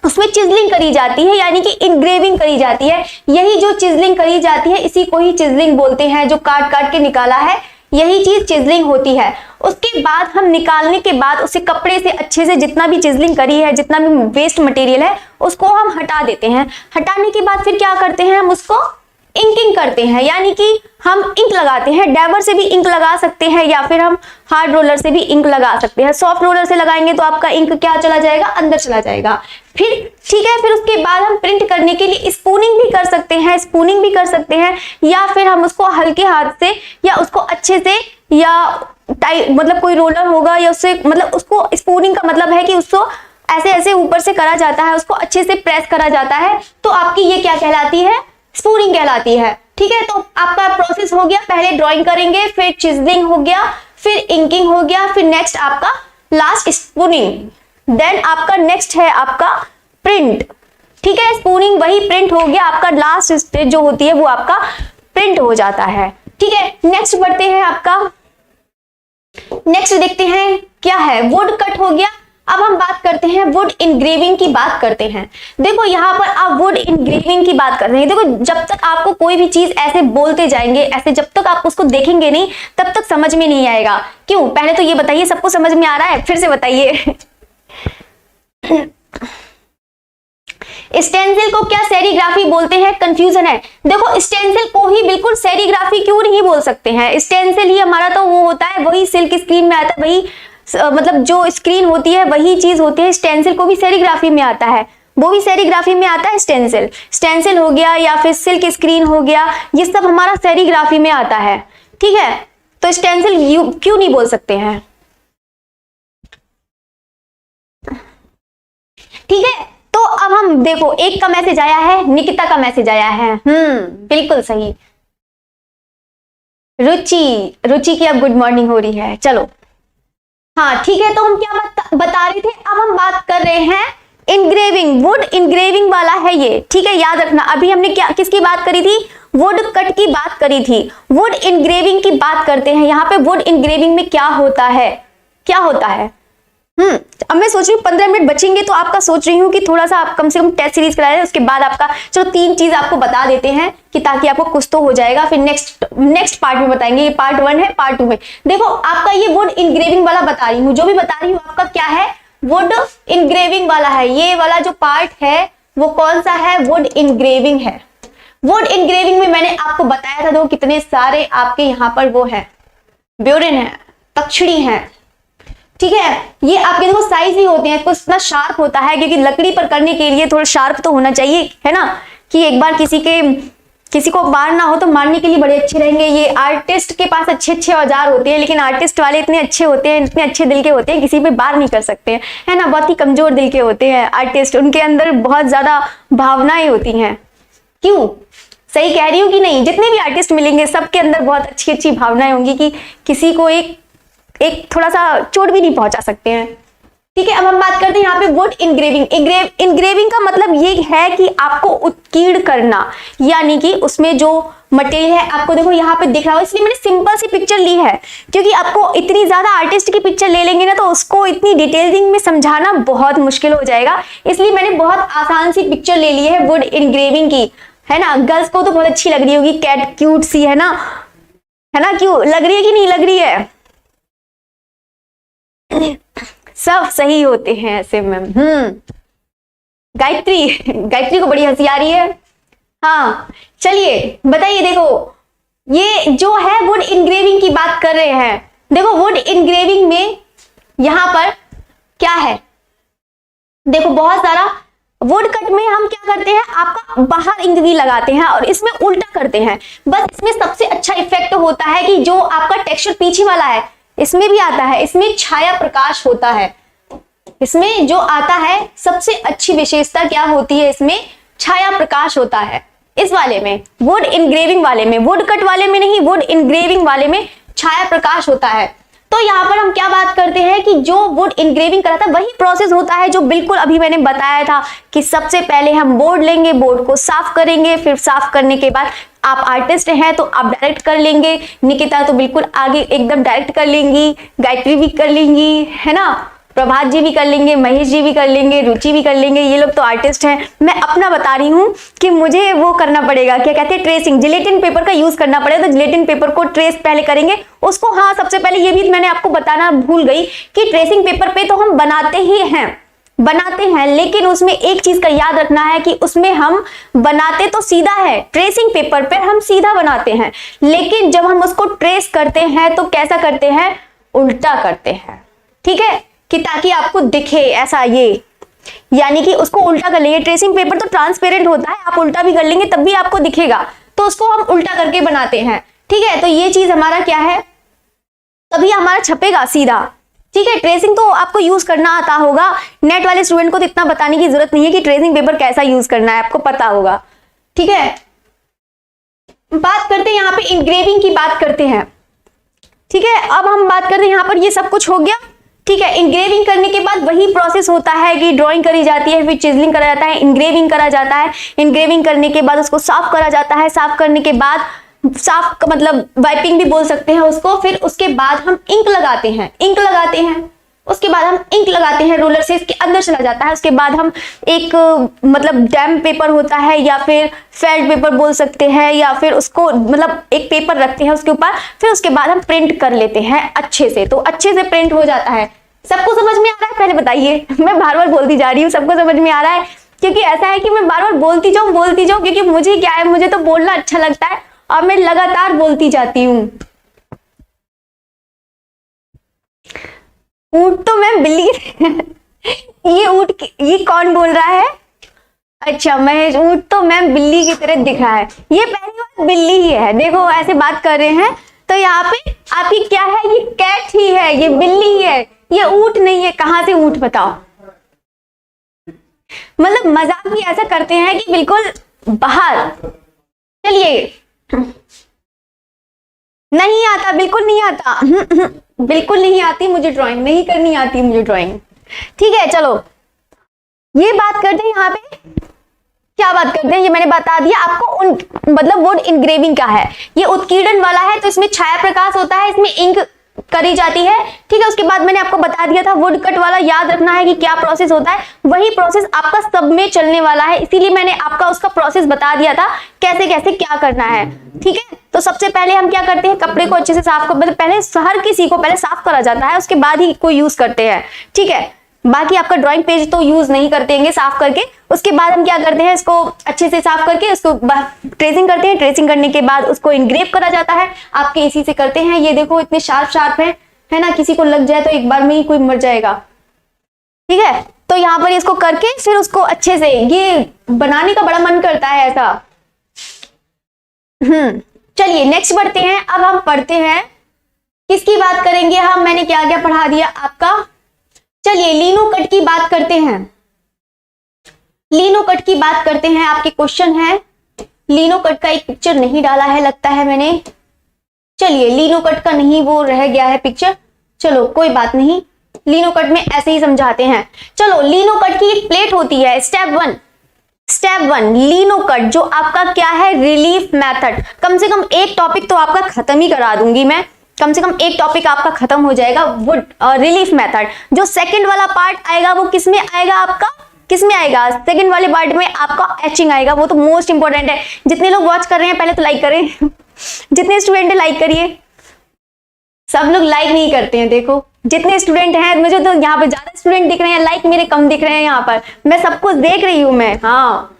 उसमें चिजलिंग करी जाती है, यानी कि इंग्रेविंग करी जाती है। यही जो चिजलिंग करी जाती है इसी को ही चिजलिंग बोलते हैं, जो काट काट के निकाला है यही चीज चिजलिंग होती है। उसके बाद हम निकालने के बाद उसे कपड़े से अच्छे से जितना भी चिजलिंग करी है, जितना भी वेस्ट मटेरियल है, उसको हम हटा देते हैं। हटाने के बाद फिर क्या करते हैं, हम उसको इंकिंग करते हैं, यानी कि हम इंक लगाते हैं। डैबर से भी इंक लगा सकते हैं या फिर हम हार्ड रोलर से भी इंक लगा सकते हैं। सॉफ्ट रोलर से लगाएंगे तो आपका इंक क्या चला जाएगा, अंदर चला जाएगा। फिर ठीक है, फिर उसके बाद हम प्रिंट करने के लिए स्पूनिंग भी कर सकते हैं, स्पूनिंग भी कर सकते हैं, या फिर हम उसको हल्के हाथ से या उसको अच्छे से, या मतलब कोई रोलर होगा या उससे, मतलब उसको स्पूनिंग का मतलब है कि उसको ऐसे ऐसे ऊपर से करा जाता है, उसको अच्छे से प्रेस करा जाता है, तो आपकी ये क्या कहलाती है, स्पूनिंग कहलाती है। ठीक है, तो आपका प्रोसेस हो गया, पहले ड्राइंग करेंगे, फिर चिजलिंग हो गया, फिर इंकिंग हो गया, फिर नेक्स्ट आपका लास्ट स्पूनिंग, देन आपका नेक्स्ट है आपका प्रिंट। ठीक है, स्पूनिंग वही प्रिंट हो गया, आपका लास्ट स्टेज जो होती है वो आपका प्रिंट हो जाता है। ठीक है, नेक्स्ट बढ़ते हैं, आपका नेक्स्ट देखते हैं क्या है, वुड कट हो गया। अब हम बात करते हैं वुड इनग्रेविंग की बात करते हैं। देखो यहाँ पर आप वुड इनग्रेविंग की बात कर रहे हैं। देखो जब तक आपको कोई भी चीज ऐसे बोलते जाएंगे, ऐसे जब तक आप उसको देखेंगे नहीं तब तक समझ में नहीं आएगा। क्यों, पहले तो ये बताइए सबको समझ में आ रहा है, फिर से बताइए। स्टेंसिल को क्या सेरीग्राफी बोलते हैं, कंफ्यूजन है। देखो स्टेंसिल को ही बिल्कुल सेरीग्राफी क्यों नहीं बोल सकते हैं, स्टेंसिल ही हमारा तो वो होता है, वही सिल्क स्क्रीन में आता है, वही मतलब जो स्क्रीन होती है वही चीज होती है। स्टेंसिल को भी सेरीग्राफी में आता है, वो भी सेरीग्राफी में आता है। स्टेंसिल, स्टेंसिल हो गया या फिर सिल्क स्क्रीन हो गया, ये सब हमारा सेरीग्राफी में आता है। ठीक है, तो स्टेंसिल क्यों नहीं बोल सकते हैं। ठीक है, तो अब हम देखो एक का मैसेज आया है, निकिता का मैसेज आया है। बिल्कुल सही, रुचि की अब गुड मॉर्निंग हो रही है। चलो हाँ ठीक है, तो हम क्या बता रहे थे, अब हम बात कर रहे हैं इनग्रेविंग, वुड इनग्रेविंग वाला है ये। ठीक है, याद रखना, अभी हमने क्या किसकी बात करी थी, वुड कट की बात करी थी, वुड इनग्रेविंग की बात करते हैं। यहाँ पे वुड इनग्रेविंग में क्या होता है, क्या होता है। अब मैं सोच रही हूँ 15 मिनट बचेंगे, तो आपका सोच रही हूँ कि थोड़ा सा आप कम से कम टेस्ट सीरीज करा लें, उसके बाद आपका चलो 3 चीज आपको बता देते हैं कि ताकि आपको कुछ तो हो जाएगा, फिर नेक्स्ट पार्ट में बताएंगे। ये पार्ट 1 है, पार्ट 2 में देखो आपका ये वुड इनग्रेविंग वाला बता रही हूँ, जो भी बता रही हूँ आपका क्या है, वुड इनग्रेविंग वाला है। ये वाला जो पार्ट है वो कौन सा है, वुड इनग्रेविंग है। वुड इनग्रेविंग में मैंने आपको बताया था, देखो कितने सारे आपके यहाँ पर वो है, ब्यूरिन है, तक्षणी है। ठीक है, ये आपके देखो साइज भी होते हैं, इसको इतना शार्प होता है क्योंकि लकड़ी पर करने के लिए थोड़ा शार्प तो होना चाहिए, है ना, कि एक बार किसी को मारना हो तो मारने के लिए बड़े अच्छे रहेंगे। ये आर्टिस्ट के पास अच्छे औजार होते हैं, लेकिन आर्टिस्ट वाले इतने अच्छे होते हैं, इतने अच्छे दिल के होते हैं, किसी पे वार नहीं कर सकते हैं, है ना, बहुत ही कमजोर दिल के होते हैं आर्टिस्ट, उनके अंदर बहुत ज्यादा भावनाएं होती हैं। क्यों, सही कह रही हूँ कि नहीं, जितने भी आर्टिस्ट मिलेंगे सबके अंदर बहुत अच्छी अच्छी भावनाएं होंगी कि किसी को एक थोड़ा सा चोट भी नहीं पहुंचा सकते हैं। ठीक है, अब हम बात करते हैं यहाँ पे वुड इनग्रेविंग। इनग्रेविंग का मतलब ये है कि आपको उत्कीर्ण करना, यानी कि उसमें जो मटेरियल है आपको देखो यहाँ पे दिख रहा हो, इसलिए मैंने सिंपल सी पिक्चर ली है, क्योंकि आपको इतनी ज्यादा आर्टिस्ट की पिक्चर ले लेंगे ना तो उसको इतनी डिटेलिंग में समझाना बहुत मुश्किल हो जाएगा, इसलिए मैंने बहुत आसान सी पिक्चर ले ली है वुड इनग्रेविंग की, है ना। गर्ल्स को तो बहुत अच्छी लग रही होगी, कैट क्यूट सी, है ना, क्यों लग रही है कि नहीं लग रही है, सब सही होते हैं ऐसे मैम। गायत्री को बड़ी हंसी आ रही है। हाँ चलिए बताइए, देखो ये जो है वुड इनग्रेविंग की बात कर रहे हैं। देखो वुड इनग्रेविंग में यहां पर क्या है, देखो बहुत सारा वुड कट में हम क्या करते हैं, आपका बाहर इंक लगाते हैं और इसमें उल्टा करते हैं। बस इसमें सबसे अच्छा इफेक्ट होता है कि जो आपका टेक्सचर पीछे वाला है इसमें भी आता है, इसमें छाया प्रकाश होता है, इसमें जो आता है सबसे अच्छी विशेषता क्या होती है, इसमें छाया प्रकाश होता है। इस वाले में वुड इनग्रेविंग वाले में, वुड कट वाले में नहीं, वुड इनग्रेविंग वाले में छाया प्रकाश होता है। तो यहाँ पर हम क्या बात करते हैं कि जो वुड इनग्रेविंग करा था वही प्रोसेस होता है जो बिल्कुल अभी मैंने बताया था कि सबसे पहले हम बोर्ड लेंगे, बोर्ड को साफ करेंगे, फिर साफ करने के बाद आप आर्टिस्ट हैं तो आप डायरेक्ट कर लेंगे, निकिता तो बिल्कुल आगे एकदम डायरेक्ट कर लेंगी, गायत्री भी कर लेंगी, है ना, प्रभात जी भी कर लेंगे, महेश जी भी कर लेंगे, रुचि भी कर लेंगे, ये लोग तो आर्टिस्ट हैं। मैं अपना बता रही हूँ कि मुझे वो करना पड़ेगा, क्या कहते हैं, ट्रेसिंग, जिलेटिन पेपर का यूज करना पड़ेगा, तो जिलेटिन पेपर को ट्रेस पहले करेंगे उसको। हाँ सबसे पहले ये भी मैंने आपको बताना भूल गई कि ट्रेसिंग पेपर पे तो हम बनाते हैं, लेकिन उसमें एक चीज का याद रखना है कि उसमें हम बनाते तो सीधा है, ट्रेसिंग पेपर पर हम सीधा बनाते हैं, लेकिन जब हम उसको ट्रेस करते हैं तो कैसा करते हैं, उल्टा करते हैं। ठीक है, कि ताकि आपको दिखे ऐसा, ये यानी कि उसको उल्टा कर लेंगे। ट्रेसिंग पेपर तो ट्रांसपेरेंट होता है, आप उल्टा भी कर लेंगे तब भी आपको दिखेगा, तो उसको हम उल्टा करके बनाते हैं। ठीक है, तो ये चीज हमारा क्या है, तभी हमारा छपेगा सीधा। ठीक है, ट्रेसिंग तो आपको यूज करना आता होगा, नेट वाले स्टूडेंट को तो इतना बताने की जरूरत नहीं है कि ट्रेसिंग पेपर कैसा यूज करना है, आपको पता होगा। ठीक है, पे इंग्रेविंग की बात करते हैं। ठीक है, अब हम बात करते हैं यहाँ पर, ये सब कुछ हो गया। ठीक है, इंग्रेविंग करने के बाद वही प्रोसेस होता है कि ड्राइंग करी जाती है, फिर चिजलिंग करा जाता है, इंग्रेविंग करा जाता है। इंग्रेविंग करने के बाद उसको साफ करा जाता है, साफ करने के बाद साफ का मतलब वाइपिंग भी बोल सकते हैं उसको। फिर उसके बाद हम इंक लगाते हैं, इंक लगाते हैं, उसके बाद हम इंक लगाते हैं रोलर से, इसके अंदर चला जाता है। उसके बाद हम एक मतलब डैम पेपर होता है या फिर फेल्ट पेपर बोल सकते हैं, या फिर उसको मतलब एक पेपर रखते हैं उसके ऊपर, फिर उसके बाद हम प्रिंट कर लेते हैं अच्छे से, तो अच्छे से प्रिंट हो जाता है। सबको समझ में आ रहा है? पहले बताइए, मैं बार बार बोलती जा रही हूँ, सबको समझ में आ रहा है? क्योंकि ऐसा है कि मैं बार बार बोलती जाऊँ क्योंकि मुझे क्या है, मुझे तो बोलना अच्छा लगता है और मैं लगातार बोलती जाती हूँ। ऊंट तो मैं बिल्ली ये ऊंट ये कौन बोल रहा है? अच्छा महेश, ऊंट तो मैम बिल्ली की तरह दिख रहा है। ये पहली बार बिल्ली ही है, देखो ऐसे बात कर रहे हैं तो यहाँ पे आपकी क्या है, ये कैट ही है, ये बिल्ली ही है, ये ऊंट नहीं है। कहाँ से ऊंट बताओ? मतलब मजाक भी ऐसा करते हैं कि बिल्कुल बाहर। चलिए, नहीं आता, बिल्कुल नहीं आता, बिल्कुल नहीं आती मुझे ड्राइंग, नहीं करनी आती मुझे ड्राइंग। ठीक है, चलो ये बात करते हैं। यहाँ पे क्या बात करते हैं, ये मैंने बता दिया आपको। मतलब वुड इंग्रेविंग का है, ये उत्कीर्णन वाला है, तो इसमें छाया प्रकाश होता है, इसमें इंक करी जाती है। ठीक है, उसके बाद मैंने आपको बता दिया था वुड कट वाला, याद रखना है कि क्या प्रोसेस होता है। वही प्रोसेस आपका सब में चलने वाला है, इसीलिए मैंने आपका उसका प्रोसेस बता दिया था कैसे कैसे क्या करना है। ठीक है, तो सबसे पहले हम क्या करते हैं, कपड़े को अच्छे से साफ कर, मतलब पहले हर किसी को पहले साफ करा जाता है, उसके बाद ही कोई यूज करते हैं। ठीक है, बाकी आपका ड्राइंग पेज तो यूज नहीं करते हैं साफ करके। उसके बाद हम क्या करते हैं, इसको अच्छे से साफ करके उसको ट्रेसिंग करते हैं। ट्रेसिंग करने के बाद उसको इंग्रेव करा जाता है, आपके इसी से करते हैं। ये देखो इतने शार्प शार्प है ना, किसी को लग जाए तो एक बार में ही कोई मर जाएगा। ठीक है, तो यहाँ पर इसको करके फिर उसको अच्छे से, ये बनाने का बड़ा मन करता है ऐसा। चलिए नेक्स्ट बढ़ते हैं। अब हम पढ़ते हैं, किसकी बात करेंगे हम, मैंने क्या क्या पढ़ा दिया आपका। चलिए लिनो कट की बात करते हैं, लिनो कट की बात करते हैं। आपके क्वेश्चन है, लिनो कट का एक पिक्चर नहीं डाला है लगता है मैंने। चलिए लिनो कट का नहीं, वो रह गया है पिक्चर, चलो कोई बात नहीं, लिनो कट में ऐसे ही समझाते हैं। चलो लिनो कट की एक प्लेट होती है। स्टेप वन लिनो कट, जो आपका क्या है, रिलीफ मेथड। कम से कम एक टॉपिक तो आपका खत्म ही करा दूंगी मैं, कम से कम एक टॉपिक आपका खत्म हो जाएगा, वुड रिलीफ मेथड। जो सेकंड वाला पार्ट आएगा वो किसमें आएगा आपका, किसमें आएगा, सेकंड वाले पार्ट में आपका एचिंग आएगा, वो तो मोस्ट इंपॉर्टेंट है। जितने लोग वॉच कर रहे हैं पहले तो लाइक करें जितने स्टूडेंट है लाइक करिए। सब लोग लाइक नहीं करते हैं, देखो जितने स्टूडेंट हैं, मुझे तो यहाँ पे ज्यादा स्टूडेंट दिख रहे हैं, लाइक मेरे कम दिख रहे हैं। यहाँ पर मैं सब कुछ देख रही हूं मैं। हाँ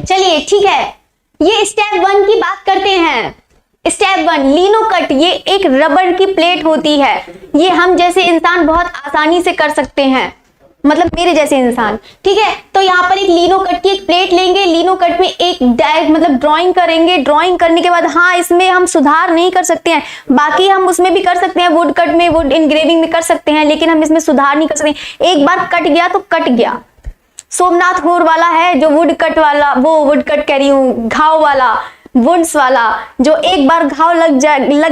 चलिए ठीक है, ये स्टेप वन की बात करते हैं। स्टेप वन लिनो कट, ये एक रबर की प्लेट होती है, ये हम जैसे इंसान बहुत आसानी से कर सकते हैं, मतलब मेरे जैसे इंसान। ठीक है, तो यहाँ पर एक लिनो कट की एक प्लेट लेंगे, लिनो कट में एक मतलब ड्राइंग करेंगे। ड्राइंग करने के बाद हाँ इसमें हम सुधार नहीं कर सकते हैं, बाकी हम उसमें भी कर सकते हैं, वुड कट में, वुड इंग्रेविंग में कर सकते हैं, लेकिन हम इसमें सुधार नहीं कर सकते। एक बार कट गया तो कट गया। सोमनाथ होर वाला है जो वुड कट वाला, वो वुड कट कह रही हूँ, घाव वाला, वुड्स वाला, जो एक बार घाव लग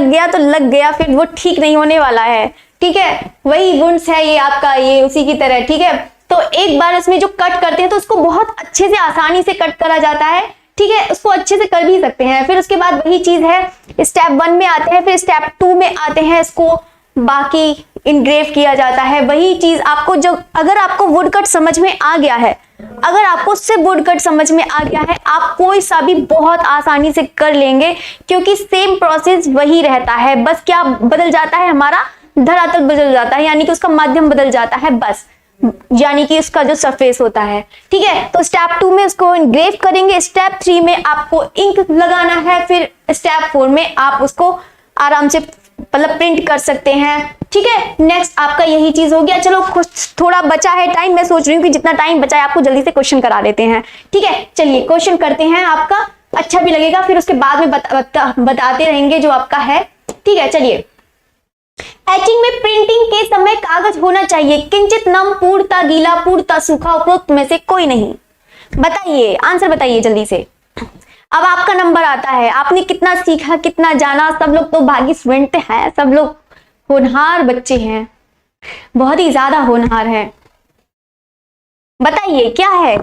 गया तो लग गया, फिर वो ठीक नहीं होने वाला है। ठीक है, वही वुड्स है ये आपका, ये उसी की तरह। ठीक है, तो एक बार इसमें जो कट करते हैं तो उसको बहुत अच्छे से आसानी से कट करा जाता है। ठीक है, उसको अच्छे से कर भी सकते हैं। फिर उसके बाद वही चीज है, स्टेप वन में आते हैं, फिर स्टेप टू में आते हैं, इसको बाकी इंग्रेव किया जाता है। वही चीज आपको, जब अगर आपको वुड कट समझ में आ गया है, अगर आपको सिर्फ वुड कट समझ में आ गया है, आप कोई सा भी बहुत आसानी से कर लेंगे, क्योंकि सेम प्रोसेस वही रहता है, बस क्या बदल जाता है, हमारा धरातल बदल जाता है, यानी कि उसका माध्यम बदल जाता है बस, यानी कि उसका जो सरफेस होता है। ठीक है, तो स्टेप टू में उसको इंग्रेव करेंगे, स्टेप थ्री में आपको इंक लगाना है, फिर स्टेप फोर में आप उसको आराम से मतलब प्रिंट कर सकते हैं। ठीक है, नेक्स्ट आपका यही चीज हो गया। चलो कुछ थोड़ा बचा है टाइम, मैं सोच रही हूँ कि जितना टाइम बचा है आपको जल्दी से क्वेश्चन करा देते हैं। ठीक है, चलिए क्वेश्चन करते हैं, आपका अच्छा भी लगेगा, फिर उसके बाद में बताते रहेंगे जो आपका है। ठीक है, चलिए एचिंग में प्रिंटिंग के समय कागज होना चाहिए, किंचित नम, पूर्णतः गीला, पूर्णतः सूखा, उपरोक्त में से कोई नहीं। बताइए, आंसर बताइए जल्दी से। अब आपका नंबर आता है, आपने कितना सीखा, कितना जाना। सब लोग तो भागी स्टूडेंट हैं, सब लोग होनहार बच्चे हैं, बहुत ही ज्यादा होनहार हैं। बताइए क्या है?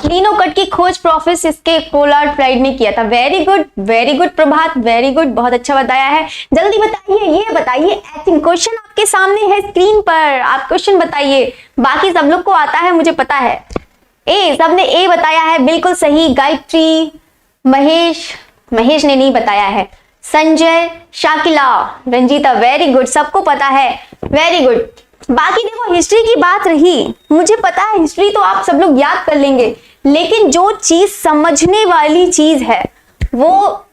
लीनो कट की खोज प्रोफेसर इसके पोलार्ड फ्लाइट ने किया था। वेरी गुड प्रभात, वेरी गुड, बहुत अच्छा बताया है। जल्दी बताइए, ये बताइए एचिंग। क्वेश्चन आपके सामने है स्क्रीन पर, आप क्वेश्चन बताइए। बाकी सब लोग को आता है, मुझे पता है। ए, सबने ए बताया है, बिल्कुल सही। गायत्री, महेश ने नहीं बताया है। संजय, शाकिला, रंजीता, वेरी गुड, सबको पता है, वेरी गुड। बाकी देखो, हिस्ट्री की बात रही, मुझे पता है हिस्ट्री तो आप सब लोग याद कर लेंगे, लेकिन जो चीज समझने वाली चीज है वो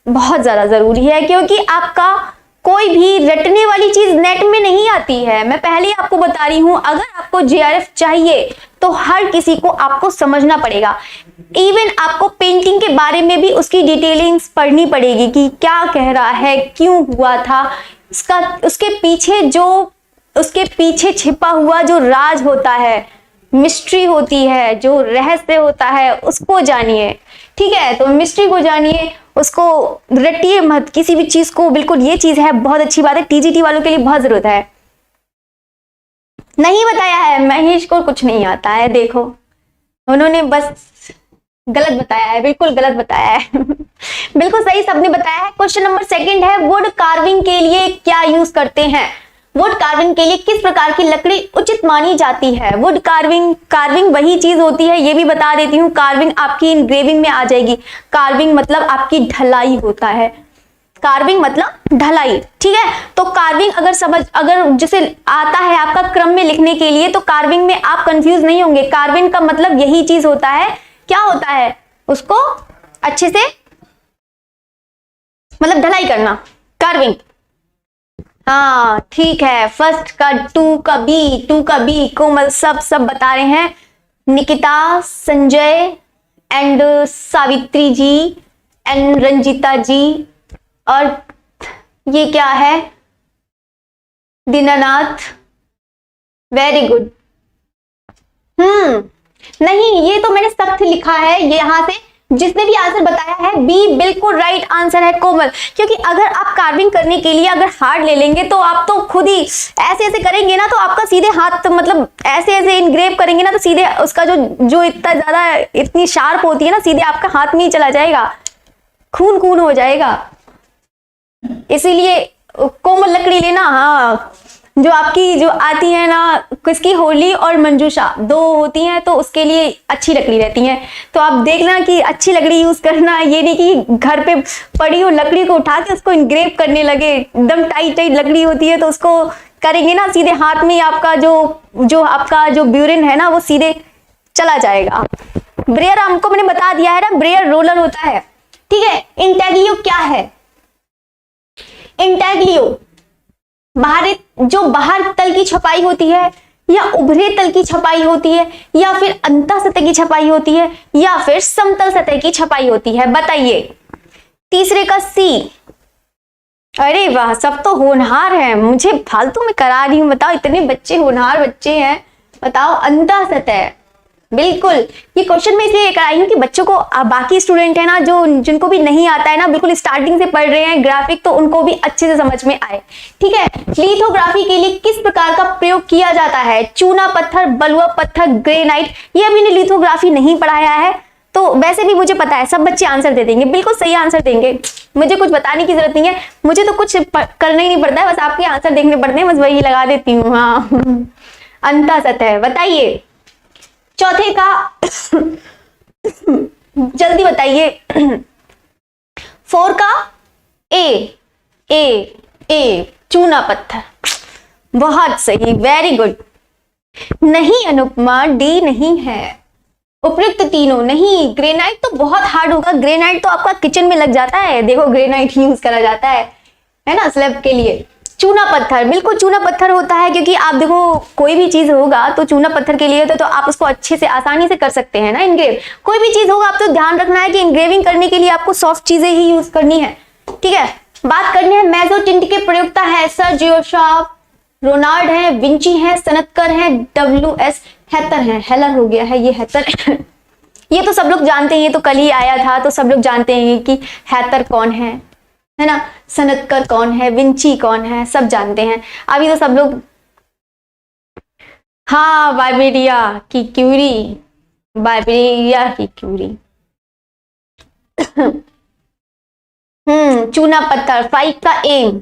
बहुत ज्यादा जरूरी है, क्योंकि आपका कोई भी रटने वाली चीज नेट में नहीं आती है। मैं पहले ही आपको बता रही हूं, अगर आपको जेआरएफ चाहिए तो हर किसी को आपको समझना पड़ेगा। इवन आपको पेंटिंग के बारे में भी उसकी डिटेलिंग्स पढ़नी पड़ेगी कि क्या कह रहा है, क्यों हुआ था, उसके पीछे छिपा हुआ जो राज होता है, मिस्ट्री होती है, जो रहस्य होता है, उसको जानिए। ठीक है, तो मिस्ट्री को जानिए, उसको रटिए मत किसी भी चीज को। बिल्कुल, ये चीज है, बहुत अच्छी बात है, टीजीटी वालों के लिए बहुत जरूरत है। नहीं बताया है, महेश को कुछ नहीं आता है, देखो उन्होंने बस गलत बताया है, बिल्कुल गलत बताया है। बिल्कुल सही सबने बताया है। क्वेश्चन नंबर 2 है, वुड कार्विंग के लिए क्या यूज करते हैं? वुड कार्विंग के लिए किस प्रकार की लकड़ी उचित मानी जाती है? वुड कार्विंग वही चीज होती है, ये भी बता देती हूँ, कार्विंग आपकी इंग्रेविंग में आ जाएगी। कार्विंग मतलब आपकी ढलाई होता है, कार्विंग मतलब ढलाई। ठीक है, तो कार्विंग अगर जैसे आता है आपका क्रम में लिखने के लिए, तो कार्विंग में आप कंफ्यूज नहीं होंगे। कार्विंग का मतलब यही चीज होता है, क्या होता है, उसको अच्छे से मतलब ढलाई करना, कार्विंग। हाँ ठीक है, फर्स्ट का टू का बी कोमल सब बता रहे हैं। निकिता, संजय एंड सावित्री जी एंड रंजीता जी, और ये क्या है, दीनानाथ, वेरी गुड। नहीं, ये तो मैंने सख्त लिखा है, ये यहां से जिसने भी आंसर बताया है बी बिल्कुल राइट आंसर है कोमल। क्योंकि अगर आप कार्विंग करने के लिए अगर हार्ड ले लेंगे तो आप तो खुद ही ऐसे ऐसे करेंगे ना, तो आपका सीधे हाथ मतलब ऐसे ऐसे इनग्रेव करेंगे ना, तो सीधे उसका जो इतना ज्यादा इतनी शार्प होती है ना, सीधे आपका हाथ में ही चला जाएगा, खून हो जाएगा। इसीलिए कोमल लकड़ी लेना। हाँ, जो आपकी जो आती है ना, किसकी, होली और मंजूषा 2 होती हैं, तो उसके लिए अच्छी लकड़ी रहती है। तो आप देखना कि अच्छी लकड़ी यूज करना, ये नहीं कि घर पे पड़ी हो लकड़ी को उठा के उसको इंग्रेव करने लगे। एकदम टाइट लकड़ी होती है, तो उसको करेंगे ना सीधे हाथ में, आपका जो आपका जो ब्यूरिन है ना, वो सीधे चला जाएगा। ब्रेयर हमको मैंने बता दिया है ना, ब्रेयर रोलर होता है। ठीक है, इंटेग्लियो क्या है? इंटेग्लियो बाहर तल की छपाई होती है, या उभरे तल की छपाई होती है, या फिर अंतः सतह की छपाई होती है, या फिर समतल सतह की छपाई होती है? बताइए। तीसरे का सी। अरे वाह, सब तो होनहार है, मुझे फालतू में करा रही हूं, बताओ, इतने बच्चे होनहार बच्चे हैं, बताओ। अंतः सतह, बिल्कुल। ये क्वेश्चन मैं इसलिए लेकर आई हूँ कि बच्चों को, बाकी स्टूडेंट है ना जिनको भी नहीं आता है ना, बिल्कुल स्टार्टिंग से पढ़ रहे हैं ग्राफिक, तो उनको भी अच्छे से समझ में आए। ठीक है, लिथोग्राफी के लिए किस प्रकार का प्रयोग किया जाता है? चूना पत्थर, बलुआ पत्थर, ग्रेनाइट। ये अभी ने लिथोग्राफी नहीं पढ़ाया है, तो वैसे भी मुझे पता है सब बच्चे आंसर दे देंगे, बिल्कुल सही आंसर देंगे, मुझे कुछ बताने की जरूरत नहीं है, मुझे तो कुछ करना ही नहीं पड़ता है, बस आपके आंसर देखने पड़ते हैं, बस वही लगा देती हूँ। हाँ, अंतः सतह। बताइए चौथे का, जल्दी बताइए। 4 का ए चूना पत्थर, बहुत सही, वेरी गुड। नहीं अनुपमा, डी नहीं है। उपयुक्त तीनों नहीं। ग्रेनाइट तो बहुत हार्ड होगा, ग्रेनाइट तो आपका किचन में लग जाता है, देखो ग्रेनाइट यूज करा जाता है ना स्लैब के लिए। चूना पत्थर, बिल्कुल चूना पत्थर होता है, क्योंकि आप देखो कोई भी चीज होगा तो चूना पत्थर के लिए होता है, तो आप उसको अच्छे से आसानी से कर सकते हैं ना इंग्रेव। कोई भी चीज होगा, आप तो ध्यान रखना है कि इंग्रेविंग करने के लिए आपको सॉफ्ट चीजें ही यूज करनी है। ठीक है, बात करनी है मेजोटिंट के प्रयोक्ता है सर जियोशार्प, रोनाल्ड है, विंची है, सनतकर है, WS हेतर है, हेलर हो गया है ये हेतर ये तो सब लोग जानते हैं, ये तो कल ही आया था, तो सब लोग जानते हैं कि हेतर कौन है ना, सनतकर कौन है, विंची कौन है, सब जानते हैं। अभी तो सब लोग, हाँ बाइबेरिया की क्यूरी, बाइबेरिया की क्यूरी चूना पत्थर 5 का एम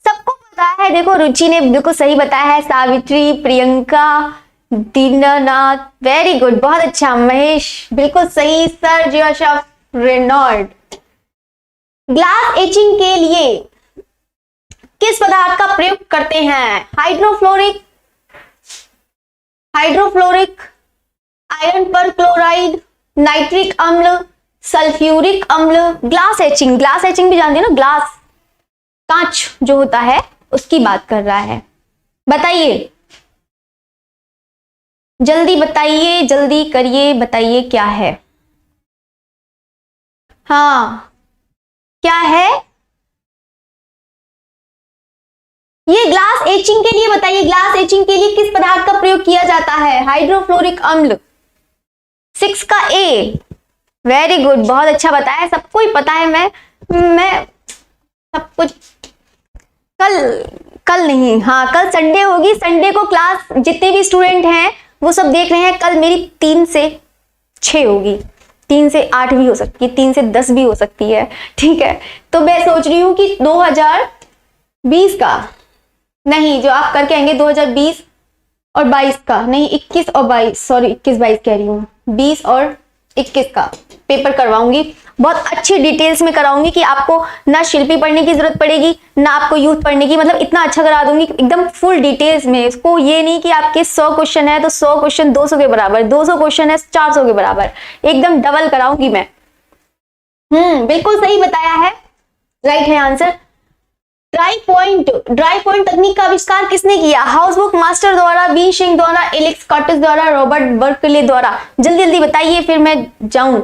सबको पता है। देखो रुचि ने बिल्कुल सही बताया है, सावित्री, प्रियंका, दीनानाथ, वेरी गुड, बहुत अच्छा। महेश बिल्कुल सही, sir Joseph Reynold. Glass etching के लिए किस पदार्थ का प्रयोग करते हैं? Hydrofluoric, iron perchloride, nitric अम्ल, सल्फ्यूरिक अम्ल। ग्लास एचिंग भी जानते हैं ना, ग्लास कांच जो होता है उसकी बात कर रहा है। बताइए, जल्दी बताइए, जल्दी करिए, बताइए क्या है? हाँ क्या है ये? ग्लास एचिंग के लिए बताइए, ग्लास एचिंग के लिए किस पदार्थ का प्रयोग किया जाता है? हाइड्रोफ्लोरिक अम्ल। 6 का ए, वेरी गुड, बहुत अच्छा बताया, सबको ही पता है। मैं सब कुछ कल नहीं, हाँ कल संडे होगी, संडे को क्लास जितने भी स्टूडेंट हैं वो सब देख रहे हैं। कल मेरी 3 से 6 होगी, 3 से 8 भी हो सकती है, 3 से 10 भी हो सकती है, ठीक है। तो मैं सोच रही हूँ कि 2020 का नहीं, जो आप करके आएंगे 2020 और 22 का नहीं, 21 और 22, सॉरी 21-22 कह रही हूँ, 20 और 21 का पेपर करवाऊंगी। बहुत अच्छी डिटेल्स में कराऊंगी कि आपको ना शिल्पी पढ़ने की जरूरत पड़ेगी, ना आपको यूथ पढ़ने की, मतलब इतना अच्छा करा दूंगी एकदम फुल डिटेल्स में। इसको ये नहीं कि आपके 100 क्वेश्चन है तो 100 क्वेश्चन 200 के बराबर, 200 क्वेश्चन है 400 के बराबर, एकदम डबल कराऊंगी मैं। बिल्कुल सही बताया है, राइट है आंसर। ड्राई पॉइंट तकनीक का आविष्कार किसने किया? हाउसबुक मास्टर द्वारा, बी शिंग द्वारा, एलेक्स कॉटिस द्वारा, रॉबर्ट बर्कले द्वारा। जल्दी जल्दी बताइए फिर मैं जाऊं।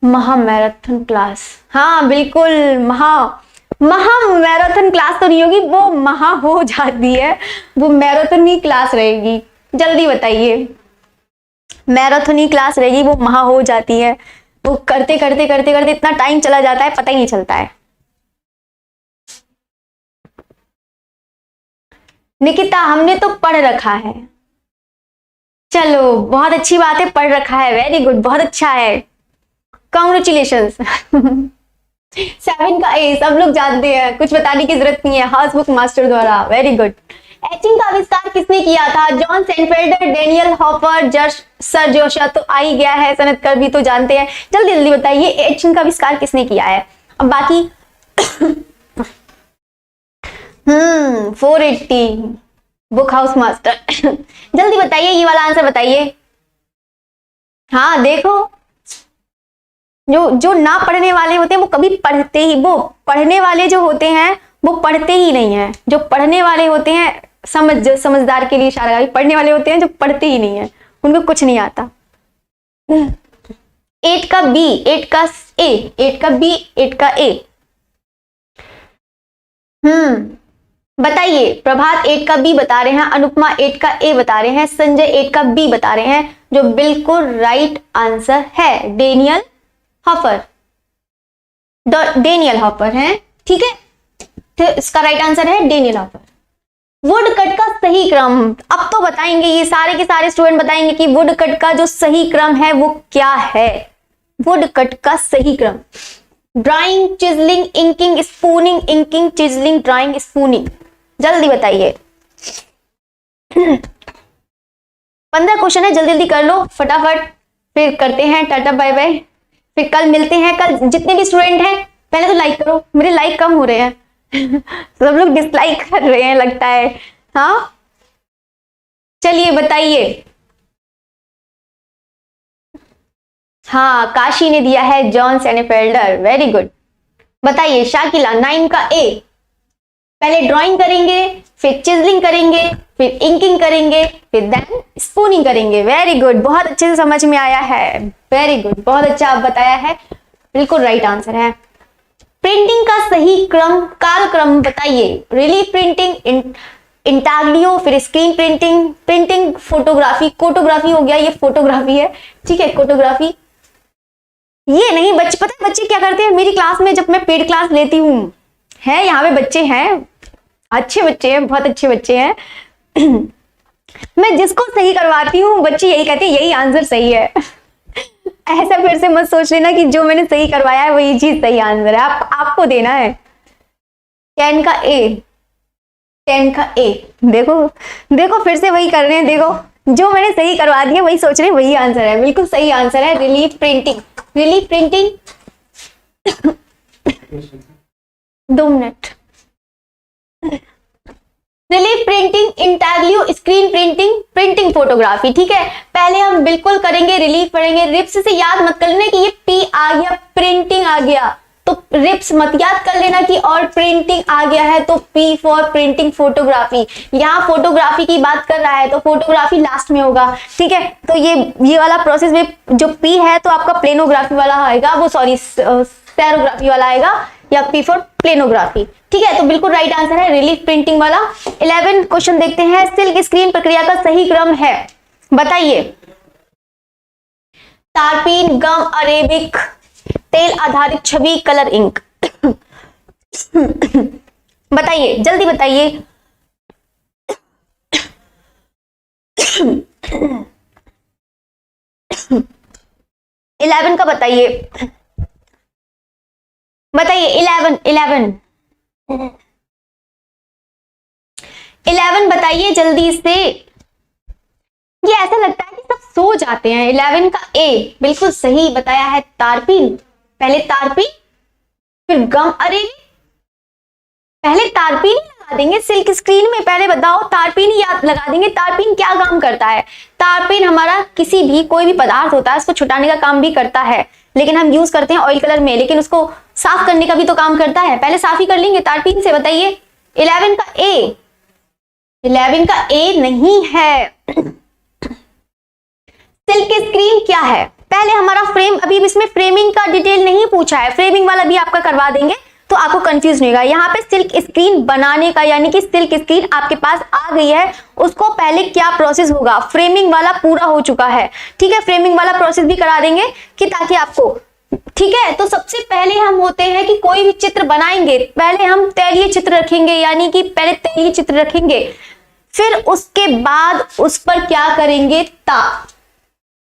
महा मैराथन क्लास, हाँ बिल्कुल, महा मैराथन क्लास तो नहीं होगी, वो महा हो जाती है, वो मैराथनी क्लास रहेगी। जल्दी बताइए, मैराथनी क्लास रहेगी, वो महा हो जाती है। वो करते करते करते करते इतना टाइम चला जाता है, पता ही नहीं चलता है। निकिता, हमने तो पढ़ रखा है। चलो बहुत अच्छी बात है, पढ़ रखा है, वेरी गुड, बहुत अच्छा है, कॉन्ग्रेचुलेशंस 7 का ए सब लोग जानते हैं, कुछ बताने की जरूरत नहीं है, हाउसबुक मास्टर द्वारा, वेरी गुड। एचिंग का आविष्कार किसने किया था? John Senefelder, Daniel Hopper, Sir Joseph, तो आ ही गया है, सनतकर भी तो जानते हैं। जल्दी जल्दी बताइए एचिंग का आविष्कार किसने किया है? अब बाकी 480 बुक हाउस मास्टर जल्दी बताइए, ये वाला आंसर बताइए। हाँ देखो, जो ना पढ़ने वाले होते हैं वो कभी पढ़ते ही, वो पढ़ने वाले जो होते हैं वो पढ़ते ही नहीं है, जो पढ़ने वाले होते हैं, समझदार के लिए इशारा, पढ़ने वाले होते हैं जो पढ़ते ही नहीं है, उनको कुछ नहीं आता। 8 का बी, 8 का ए, 8 का बी, 8 का ए। बताइए, प्रभात 8 का बी बता रहे हैं, अनुपमा 8 का ए बता रहे हैं, संजय 8 का बी बता रहे हैं, जो बिल्कुल राइट आंसर है डेनियल हॉपर, डेनियल हॉपर है, ठीक है, तो इसका राइट आंसर है डेनियल हॉपर। वुड कट का सही क्रम, अब तो बताएंगे, ये सारे के सारे स्टूडेंट बताएंगे कि वुड कट का जो सही क्रम है वो क्या है। वुड कट का सही क्रम, drawing, चिजलिंग, inking, spooning, inking, चिजलिंग, drawing, spooning. जल्दी बताइए 15 क्वेश्चन है, जल्दी जल्दी कर लो फटाफट, फिर करते हैं टाटा बाय बाय, फिर कल मिलते हैं। कल जितने भी स्टूडेंट हैं पहले तो लाइक करो, मेरे लाइक कम हो रहे हैं सब लोग डिसलाइक कर रहे हैं लगता है। हाँ चलिए बताइए। हाँ काशी ने दिया है, जॉन सेनेफेल्डर, वेरी गुड। बताइए शाकिला 9 का ए, पहले ड्राइंग करेंगे, फिर चिजलिंग करेंगे, फिर इंकिंग करेंगे, फिर देन स्पूनिंग करेंगे, वेरी गुड, बहुत अच्छे से समझ में आया है, वेरी गुड, बहुत अच्छा आप बताया है, बिल्कुल राइट आंसर है। प्रिंटिंग का सही कालक्रम बताइए। रिलीफ प्रिंटिंग, इंटाग्लियो, फिर स्क्रीन प्रिंटिंग, प्रिंटिंग फोटोग्राफी, कोटोग्राफी हो गया, ये फोटोग्राफी है, ठीक है, कोटोग्राफी। ये नहीं बच्चे, पता है बच्चे क्या करते हैं मेरी क्लास में, जब मैं पेड क्लास लेती हूँ, है यहाँ पे बच्चे हैं, अच्छे बच्चे हैं, बहुत अच्छे बच्चे हैं मैं जिसको सही करवाती हूँ बच्चे यही कहते हैं यही आंसर सही है ऐसा फिर से मत सोच लेना कि जो मैंने सही करवाया है वही चीज सही आंसर है, आपको देना है। 10 का ए, 10 का ए, देखो देखो फिर से वही कर रहे हैं, देखो जो मैंने सही करवा दिया वही सोच रहे हैं वही आंसर है, बिल्कुल सही आंसर है relief printing. Relief printing 2 minute. Relief printing, intaglio, screen printing, printing photography, ठीक है। पहले हम बिल्कुल करेंगे रिलीफ पढ़ेंगे, रिप्स से याद मत कर लेना कि ये पी आ गया, प्रिंटिंग आ गया तो रिप्स मत याद कर लेना कि और प्रिंटिंग आ गया है तो पी फॉर प्रिंटिंग फोटोग्राफी। यहाँ फोटोग्राफी की बात कर रहा है तो फोटोग्राफी लास्ट में होगा, ठीक है। तो ये वाला प्रोसेस में जो पी है तो आपका प्लेनोग्राफी वाला आएगा, वो सॉरी सेरोग्राफी वाला आएगा, या पी फॉर प्लेनोग्राफी, ठीक है। तो बिल्कुल राइट आंसर है रिलीफ प्रिंटिंग वाला। 11 क्वेश्चन देखते हैं, सिल्क स्क्रीन प्रक्रिया का सही क्रम है बताइए। तारपीन, गम, अरेबिक, तेल आधारित छवि, कलर इंक बताइए जल्दी बताइए 11 का बताइए, बताइए 11 बताइए जल्दी से। ये ऐसा लगता है कि सब सो जाते हैं। 11 का ए बिल्कुल सही बताया है, तारपीन, पहले तारपीन फिर गम, अरे पहले तारपीन ही लगा देंगे सिल्क स्क्रीन में, पहले बताओ तारपीन ही याद लगा देंगे। तारपीन क्या काम करता है? तारपीन हमारा किसी भी कोई भी पदार्थ होता है उसको छुटाने का काम भी करता है, लेकिन हम यूज करते हैं ऑयल कलर में, लेकिन उसको साफ करने का भी तो काम करता है। पहले साफ ही कर लेंगे तारपीन से। बताइए 11 का ए, 11 का ए नहीं है। सिल्क स्क्रीन क्या है? पहले हमारा फ्रेम, अभी इसमें फ्रेमिंग का डिटेल नहीं पूछा है, फ्रेमिंग वाला भी आपका करवा देंगे तो आपको कंफ्यूज नहीं होगा। यहाँ पे सिल्क स्क्रीन बनाने का, यानी कि सिल्क स्क्रीन आपके पास आ गई है, उसको पहले क्या प्रोसेस होगा, फ्रेमिंग वाला पूरा हो चुका है, ठीक है। फ्रेमिंग वाला प्रोसेस भी करा देंगे कि ताकि आपको, ठीक है। तो सबसे पहले हम होते हैं कि कोई भी चित्र बनाएंगे, पहले हम तैलीय चित्र रखेंगे, यानी कि पहले तैलीय चित्र रखेंगे, फिर उसके बाद उस पर क्या करेंगे,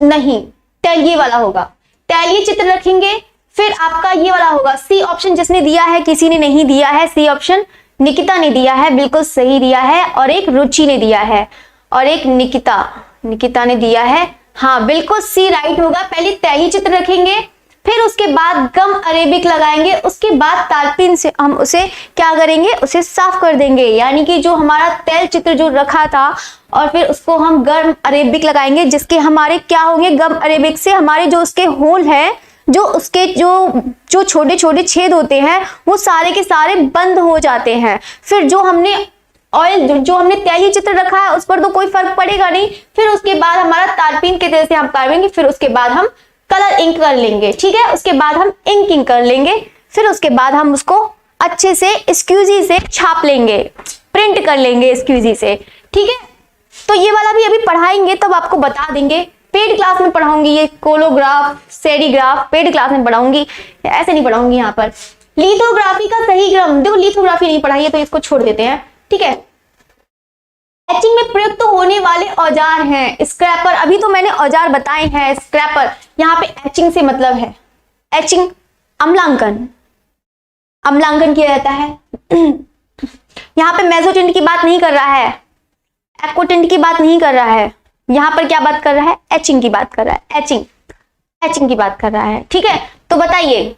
नहीं तैलीय वाला होगा, तैलीय चित्र रखेंगे, फिर आपका ये वाला होगा। सी ऑप्शन जिसने दिया है, किसी ने नहीं दिया है, सी ऑप्शन निकिता ने दिया है, बिल्कुल सही दिया है, और एक रुचि ने दिया है, और एक निकिता ने दिया है, हाँ बिल्कुल सी राइट होगा। पहले तैलीय चित्र रखेंगे, फिर उसके बाद गम अरेबिक लगाएंगे, उसके बाद तारपीन से हम उसे क्या करेंगे, उसे साफ कर देंगे, यानी कि जो हमारा तैल चित्र जो रखा था, और फिर उसको हम गम अरेबिक लगाएंगे, जिसके हमारे क्या होंगे, गम अरेबिक से हमारे जो उसके होल है, जो उसके जो छोटे छोटे छेद होते हैं वो सारे के सारे बंद हो जाते हैं। फिर जो हमने ऑयल, जो हमने तैलीय चित्र रखा है उस पर तो कोई फर्क पड़ेगा नहीं, फिर उसके बाद हमारा तारपीन के तरह से हम करेंगे, फिर उसके बाद हम कलर इंक कर लेंगे, ठीक है। उसके बाद हम इंकिंग कर लेंगे, फिर उसके बाद हम उसको अच्छे से स्क्यूजी से छाप लेंगे, प्रिंट कर लेंगे स्क्यूजी से, ठीक है। तो ये वाला भी अभी पढ़ाएंगे तब आपको बता देंगे, पेड क्लास में पढ़ाऊंगी, ये कोलोग्राफ, सेरीग्राफ पेड क्लास में पढ़ाऊंगी, ऐसे नहीं पढ़ाऊंगी यहाँ पर। लिथोग्राफी का सही क्रम, देखो लिथोग्राफी नहीं पढ़ाई है तो इसको छोड़ देते हैं, ठीक है। एचिंग में प्रयुक्त होने वाले औजार हैं स्क्रैपर, अभी तो मैंने औजार बताए हैं। स्क्रैपर, यहाँ पे एचिंग से मतलब है, एचिंग अम्लांकन, अम्लांकन किया जाता है। यहाँ पे मेसोटिंट की बात नहीं कर रहा है, एक्वोटिंट की बात नहीं कर रहा है, यहाँ पर क्या बात कर रहा है, एचिंग की बात कर रहा है, एचिंग की बात कर रहा है, ठीक है। तो बताइए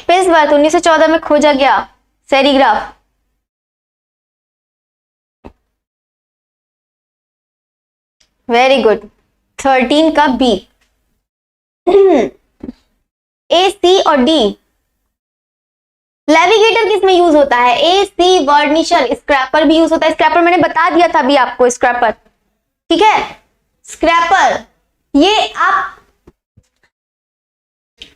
पेज वर्क 1914 में खोजा गया सेरीग्राफ, वेरी गुड। 13 का बी, ए, सी और डी। नेविगेटर किस में यूज होता है, ए, सी, वर्निशर, स्क्रैपर भी यूज होता है। स्क्रैपर मैंने बता दिया था अभी आपको, स्क्रैपर, ठीक है। स्क्रैपर ये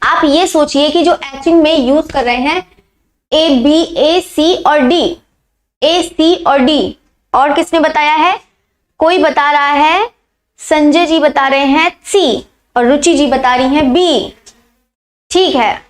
आप ये सोचिए कि जो एचिंग में यूज कर रहे हैं ए बी ए सी और डी, ए सी और डी, और किसने बताया है? कोई बता रहा है, संजय जी बता रहे हैं सी और रुचि जी बता रही हैं बी। ठीक है,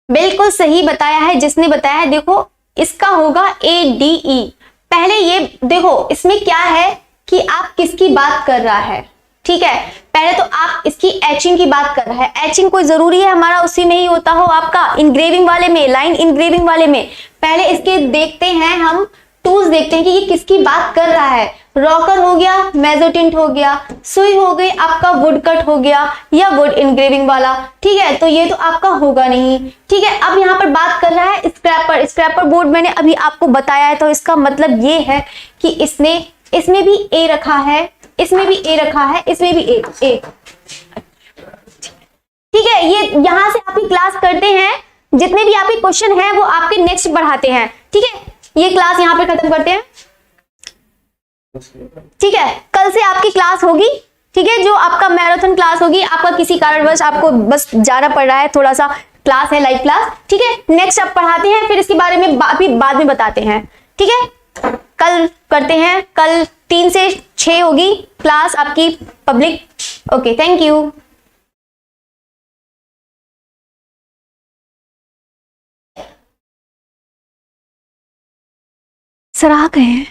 बिल्कुल सही बताया है जिसने बताया है। देखो इसका होगा ए डी ई। पहले ये देखो इसमें क्या है कि आप किसकी बात कर रहा है। ठीक है, पहले तो आप इसकी एचिंग की बात कर रहा है। एचिंग कोई जरूरी है हमारा उसी में ही होता हो आपका इंग्रेविंग वाले में, लाइन इंग्रेविंग वाले में। पहले इसके देखते हैं हम टूल्स, देखते हैं कि ये किसकी बात कर रहा है। रॉकर हो गया, मेजोटिंट हो गया, सुई हो गई, आपका वुड कट हो गया या वुड इंग्रेविंग वाला। ठीक है, तो ये तो आपका होगा नहीं। ठीक है, अब यहाँ पर बात कर रहा है स्क्रैपर। स्क्रैपर बोर्ड मैंने अभी आपको बताया है, तो इसका मतलब ये है कि इसमें भी ए रखा है, इसमें भी ए रखा है, इसमें भी ए। ठीक है, ये यहां से आपकी क्लास करते हैं, जितने भी आपके क्वेश्चन हैं वो आपके नेक्स्ट बढ़ाते हैं। ठीक है, ये क्लास यहां पर खत्म करते हैं। ठीक है, कल से आपकी क्लास होगी। ठीक है, जो आपका मैराथन क्लास होगी, आपका किसी कारणवश आपको बस जाना पड़ रहा है, थोड़ा सा क्लास है, लाइव क्लास। ठीक है, नेक्स्ट आप पढ़ाते हैं, फिर इसके बारे में बाद में बताते हैं। ठीक है, कल करते हैं, कल 3 से 6 होगी क्लास आपकी public. Okay, thank you. Sir आ गए हैं।